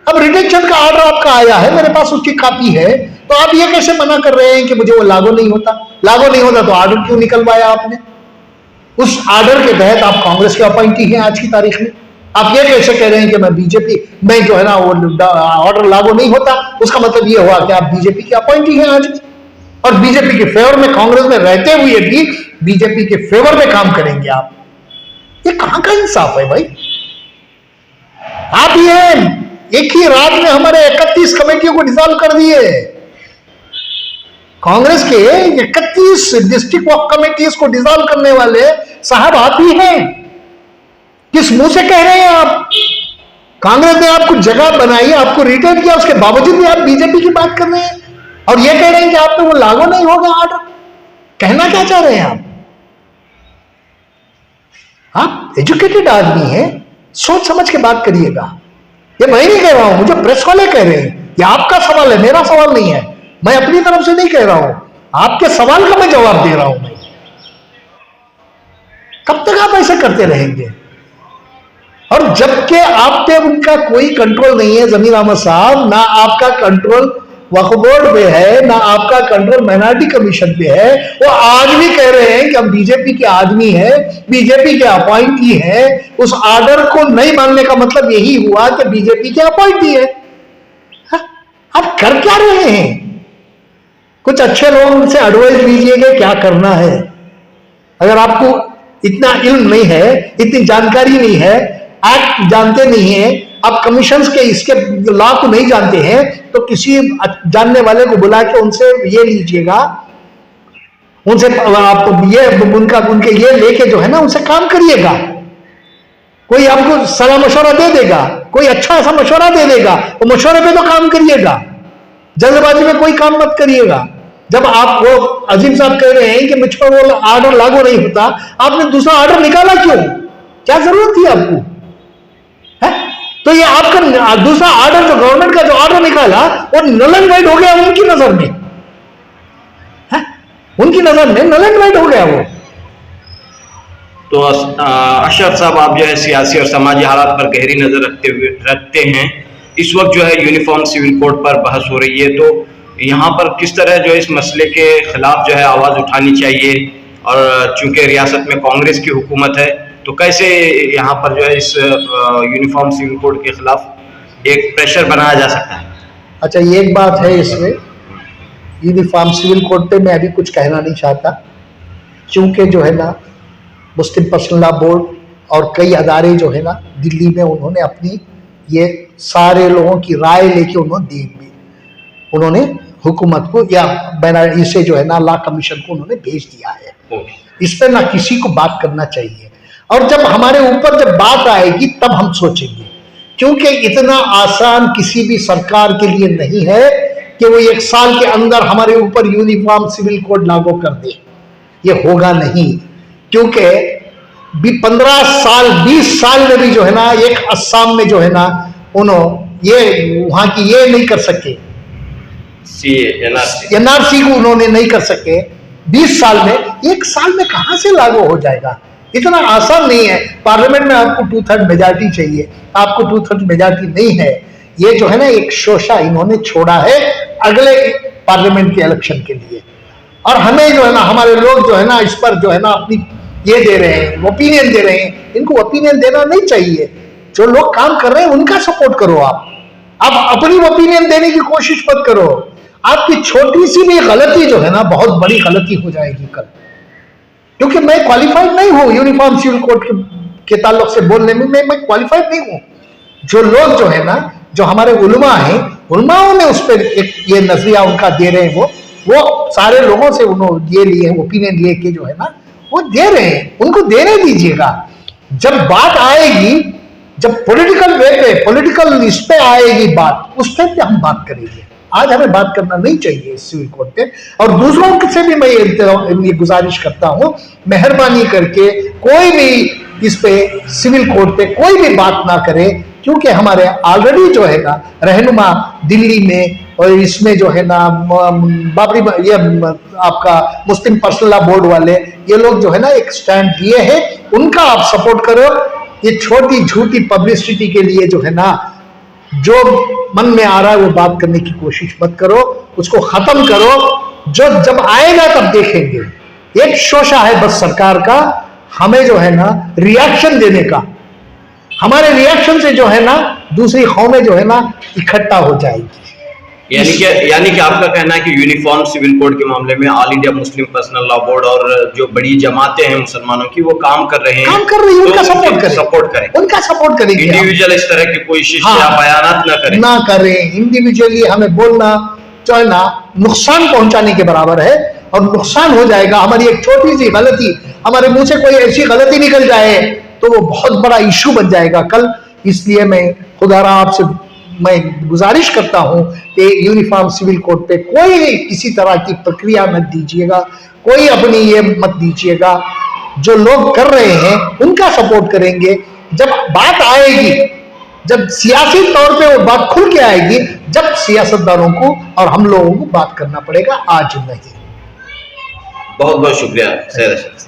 अब रिटेंशन का ऑर्डर आपका आया है, मेरे पास उसकी कॉपी है, तो आप ये कैसे मना कर रहे हैं कि मुझे वो लागू नहीं होता? लागू नहीं होता तो ऑर्डर क्यों निकलवाया आपने? उस ऑर्डर के तहत आप कांग्रेस के अपॉइंटी हैं आज की तारीख में। आप ये कैसे कह रहे हैं कि मैं बीजेपी में जो है ना वो ऑर्डर लागू नहीं होता? उसका मतलब ये हुआ कि आप बीजेपी के अपॉइंटी हैं आज, और बीजेपी के फेवर में कांग्रेस में रहते हुए भी बीजेपी के फेवर में काम करेंगे आप। ये कहां का इंसाफ है भाई? आप ये एक ही रात में हमारे 31 कमेटियों को डिसॉल्व कर दिए। कांग्रेस के 31 डिस्ट्रिक्ट वर्क कमेटीज को डिसॉल्व करने वाले साहब आप ही हैं। किस मुंह से कह रहे हैं आप? कांग्रेस ने आपको जगह बनाई, आपको रिटर्न किया, उसके बावजूद भी आप बीजेपी की बात कर रहे हैं और ये कह रहे हैं कि आप पे वो लागू नहीं होगा ऑर्डर। कहना क्या चाह रहे हैं आप एजुकेटेड आदमी हैं, सोच समझ के बात करिएगा। ये मैं नहीं कह रहा हूं, मुझे प्रेस वाले कह रहे हैं। ये आपका सवाल है, मेरा सवाल नहीं है। मैं अपनी तरफ से नहीं कह रहा हूं, आपके सवाल का मैं जवाब दे रहा हूं। मैं कब तक आप ऐसे करते रहेंगे? और जबकि आप पे उनका कोई कंट्रोल नहीं है जमीर अहमद साहब, ना आपका कंट्रोल वक्फ बोर्ड पे है, ना आपका कंट्रोल माइनॉरिटी कमीशन पे है। वो आज भी कह रहे हैं कि हम बीजेपी के आदमी हैं, बीजेपी के अपॉइंटी हैं। उस ऑर्डर को नहीं मानने का मतलब यही हुआ कि बीजेपी के अपॉइंटी है। आप कर क्या रहे हैं? कुछ अच्छे लोगों से एडवाइस लीजिएगा क्या करना है। अगर आपको इतना इल्म नहीं है, इतनी जानकारी नहीं है, एक्ट जानते नहीं है, आप कमीशंस के इसके लॉ को नहीं जानते हैं, तो किसी जानने वाले को बुला के उनसे ये लीजिएगा, उनसे आप ये उनके ये लेके जो है ना उनसे काम करिएगा। कोई आपको सलाह मशवरा दे देगा, कोई अच्छा ऐसा मशवरा दे देगा, तो मशवरे पे तो काम करिएगा। जल्दबाजी में कोई काम मत करिएगा। जब आप वो अजीम साहब कह रहे हैं कि मुझ पर वो ऑर्डर लागू नहीं होता, आपने दूसरा ऑर्डर निकाला क्यों? क्या जरूरत थी आपको? है? तो ये आपका दूसरा ऑर्डर, जो गवर्नमेंट का जो ऑर्डर निकाला, वो नल एंड वाइड हो गया उनकी नजर में। है? उनकी नजर में नल एंड वाइड हो गया वो। तो अशरफ साहब, आप जो है सियासी और समाजी हालात पर गहरी नजर रखते हैं। इस वक्त जो है यूनिफॉर्म सिविल कोड पर बहस हो रही है, तो यहाँ पर किस तरह जो है इस मसले के खिलाफ जो है आवाज़ उठानी चाहिए? और चूंकि रियासत में कांग्रेस की हुकूमत है, तो कैसे यहाँ पर जो है इस यूनिफॉर्म सिविल कोड के खिलाफ एक प्रेशर बनाया जा सकता है? अच्छा, ये एक बात है इसमें, यूनिफॉर्म सिविल कोड पे मैं अभी कुछ कहना नहीं चाहता, क्योंकि जो है ना मुस्लिम पर्सनल लॉ बोर्ड और कई अदारे जो है ना दिल्ली में, उन्होंने अपनी ये सारे लोगों की राय लेके उन्होंने हुकूमत को या इसे जो है ना लॉ कमीशन को उन्होंने भेज दिया है। इस पर ना किसी को बात करना चाहिए, और जब हमारे ऊपर जब बात आएगी तब हम सोचेंगे, क्योंकि इतना आसान किसी भी सरकार के लिए नहीं है कि वो 1 साल के अंदर हमारे ऊपर यूनिफॉर्म सिविल कोड लागू कर दे। ये होगा नहीं, क्योंकि 15 साल 20 साल में भी जो है ना एक असम में जो है ना उन्होंने ये वहां की ये नहीं कर सके, एनआरसी को उन्होंने नहीं कर सके 20 साल में, 1 साल में कहां से लागू हो जाएगा? इतना आसान नहीं है। पार्लियामेंट में आपको 2/3 मेजॉरिटी चाहिए, आपको 2/3 मेजॉरिटी नहीं है। ये जो है ना एक शोषा इन्होंने छोड़ा है अगले पार्लियामेंट के इलेक्शन के लिए। और हमें जो है ना, हमारे लोग जो है ना इस पर जो है ना अपनी ये दे रहे हैं, ओपिनियन दे रहे हैं। इनको ओपिनियन देना नहीं चाहिए। जो लोग काम कर रहे हैं उनका सपोर्ट करो। आप अपनी ओपिनियन देने की कोशिश मत करो। आपकी छोटी सी भी गलती जो है ना बहुत बड़ी गलती हो जाएगी कल। क्योंकि मैं क्वालिफाइड नहीं हूं यूनिफॉर्म सिविल कोड के ताल्लुक से बोलने में, मैं क्वालिफाइड नहीं हूं। जो लोग जो है ना, जो हमारे उलमा हैं, उलमाओं ने उस पर एक ये नजरिया उनका दे रहे हैं, वो सारे लोगों से उन्होंने ये लिए ओपिनियन लेके जो है ना वो दे रहे हैं, उनको देने दीजिएगा। जब बात आएगी, जब पॉलिटिकल वे पे, पॉलिटिकल इस पे आएगी बात, उस पे हम बात करेंगे। आज हमें बात करना नहीं चाहिए इस सिविल कोड पे। और दूसरों से भी मैं ये गुजारिश करता हूं, मेहरबानी करके कोई भी इस पे सिविल कोड पे कोई भी बात ना करे, क्योंकि हमारे ऑलरेडी जो है ना रहनुमा दिल्ली में और इसमें जो है ना बाबरी ये आपका मुस्लिम पर्सनल लॉ बोर्ड वाले ये लोग जो है ना एक स्टैंड लिए हैं, उनका आप सपोर्ट करो। ये छोटी झूठी पब्लिसिटी के लिए जो है ना जो मन में आ रहा है वो बात करने की कोशिश मत करो, उसको खत्म करो। जो जब आएगा तब देखेंगे। एक शोषा है बस सरकार का, हमें जो है ना रिएक्शन देने का। हमारे रिएक्शन से जो है ना दूसरी कौमें जो है ना इकट्ठा हो जाएगी। यानी कि आपका कहना है कि यूनिफॉर्म सिविल कोड के मामले में all India Muslim personal law board और जो बड़ी जमातें हैं मुसलमानों की वो काम कर रहे हैं, उनका सपोर्ट करें, उनका सपोर्ट करेंगे। इंडिविजुअल इस तरह की कोई शिष्ट या बयानात ना करें। इंडिविजुअली हमें बोलना जो है ना नुकसान पहुंचाने के बराबर है, और नुकसान हो जाएगा। हमारी एक छोटी सी गलती, हमारे मुंह से कोई ऐसी गलती निकल जाए तो वो बहुत बड़ा इश्यू बन जाएगा कल। इसलिए मैं खुदारा आपसे मैं गुजारिश करता हूं कि यूनिफॉर्म सिविल कोड पे कोई किसी तरह की प्रक्रिया मत दीजिएगा, कोई अपनी ये मत दीजिएगा। जो लोग कर रहे हैं उनका सपोर्ट करेंगे। जब बात आएगी, जब सियासी तौर पे वो बात खुल के आएगी, जब सियासतदानों को और हम लोगों को बात करना पड़ेगा, आज नहीं। बहुत बहुत शुक्रिया सैयद अशरफ।